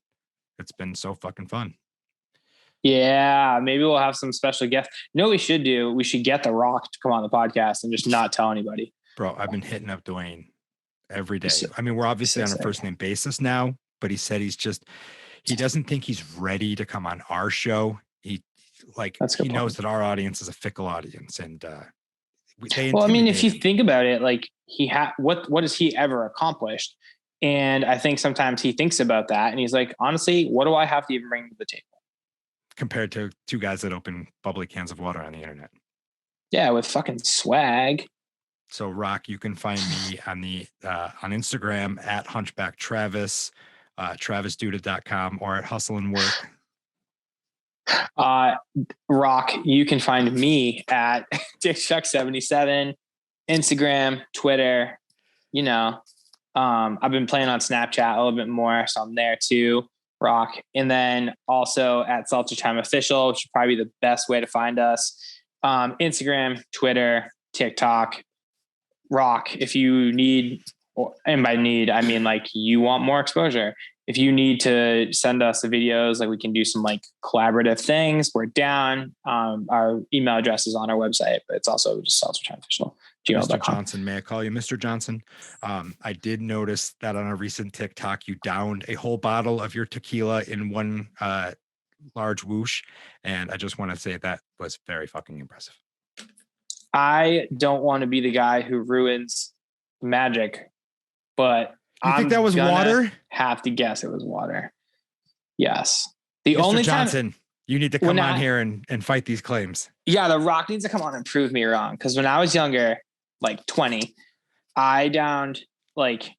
it's been so fucking fun. Yeah, maybe we'll have some special guests. You know what we should do? We should get The Rock to come on the podcast and just not tell anybody. Bro, I've been hitting up Dwayne every day. I mean, we're obviously on a first name basis now, but he said he doesn't think he's ready to come on our show. like That's a he good knows point. that our audience is a fickle audience, and Well, I mean, if you intimidate him. think about it, like what has he ever accomplished? And I think sometimes he thinks about that and he's like, honestly, what do I have to even bring to the table? compared to two guys that open bubbly cans of water on the internet. Yeah, with fucking swag. So Rock, you can find me on on Instagram at Hunchback Travis, travisduda.com, or at Hustle and Work. Rock, you can find me at DickChuck77, Instagram, Twitter. You know, I've been playing on Snapchat a little bit more, so I'm there too. Rock, and then also at Seltzer Time Official, which is probably the best way to find us. Instagram, Twitter, TikTok. Rock, if you need, and by need I mean like you want more exposure, if you need to send us the videos, like we can do some like collaborative things, we're down. Our email address is on our website, but it's also just SeltzerTimeOfficial. Mr. Johnson, may I call you Mr. Johnson? I did notice that on a recent TikTok, you downed a whole bottle of your tequila in one large whoosh. And I just want to say that was very fucking impressive. I don't want to be the guy who ruins magic, but You think that was water? Have to guess it was water. Yes. The Mr. only Johnson, you need to come on here and fight these claims. Yeah, The Rock needs to come on and prove me wrong. Because when I was younger, like 20, I downed like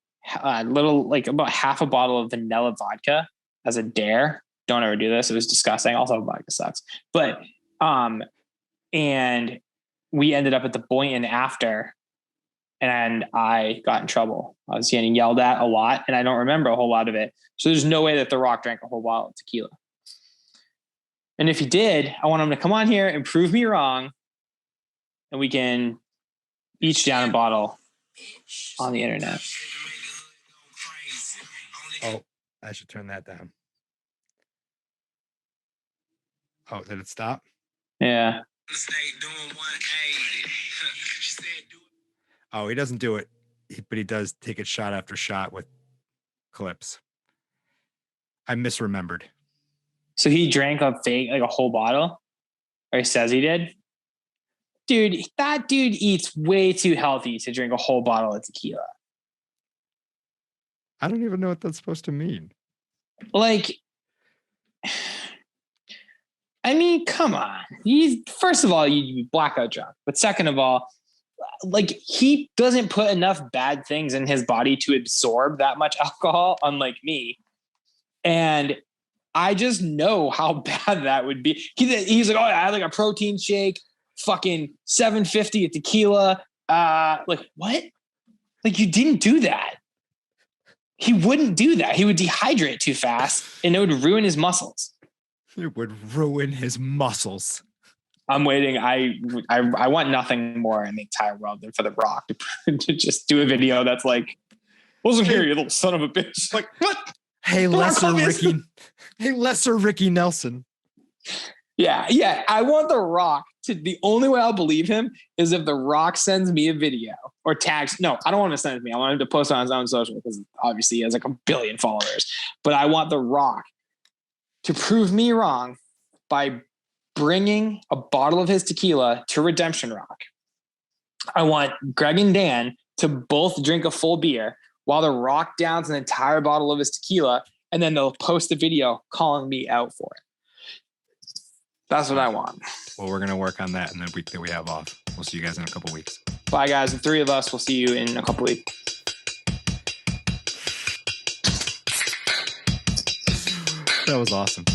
a little, like about half a bottle of vanilla vodka as a dare. Don't ever do this. It was disgusting. Also, vodka sucks. But, and we ended up at the Boynton after, and I got in trouble. I was getting yelled at a lot, and I don't remember a whole lot of it. So there's no way that The Rock drank a whole bottle of tequila. And if he did, I want him to come on here and prove me wrong, and we can each down a bottle on the internet. Oh, I should turn that down. Oh, did it stop? Yeah. Oh, he doesn't do it, but he does take it shot after shot with clips. I misremembered. So he drank a whole bottle, or he says he did. Dude, that dude eats way too healthy to drink a whole bottle of tequila. I don't even know what that's supposed to mean. Like, I mean, come on. First of all, you blackout drunk. But second of all, like, he doesn't put enough bad things in his body to absorb that much alcohol, unlike me. And I just know how bad that would be. He's like, oh, I had like a protein shake, fucking 750 of tequila. Like, what? Like, you didn't do that. He wouldn't do that. He would dehydrate too fast, and it would ruin his muscles. It would ruin his muscles. I'm waiting. I want nothing more in the entire world than for The Rock to just do a video that's like, "Listen here, you little son of a bitch!" Like, what? Hey, lesser Ricky Nelson. Yeah. I want The Rock to. The only way I'll believe him is if The Rock sends me a video or tags. No, I don't want him to send it to me. I want him to post it on his own social because obviously he has like 1 billion followers. But I want The Rock to prove me wrong by bringing a bottle of his tequila to Redemption Rock. I want Greg and Dan to both drink a full beer while The Rock downs an entire bottle of his tequila, and then they'll post a video calling me out for it. That's what I want. Well, we're going to work on that in the week that we have off. We'll see you guys in a couple weeks. Bye, guys. The three of us will see you in a couple weeks. That was awesome.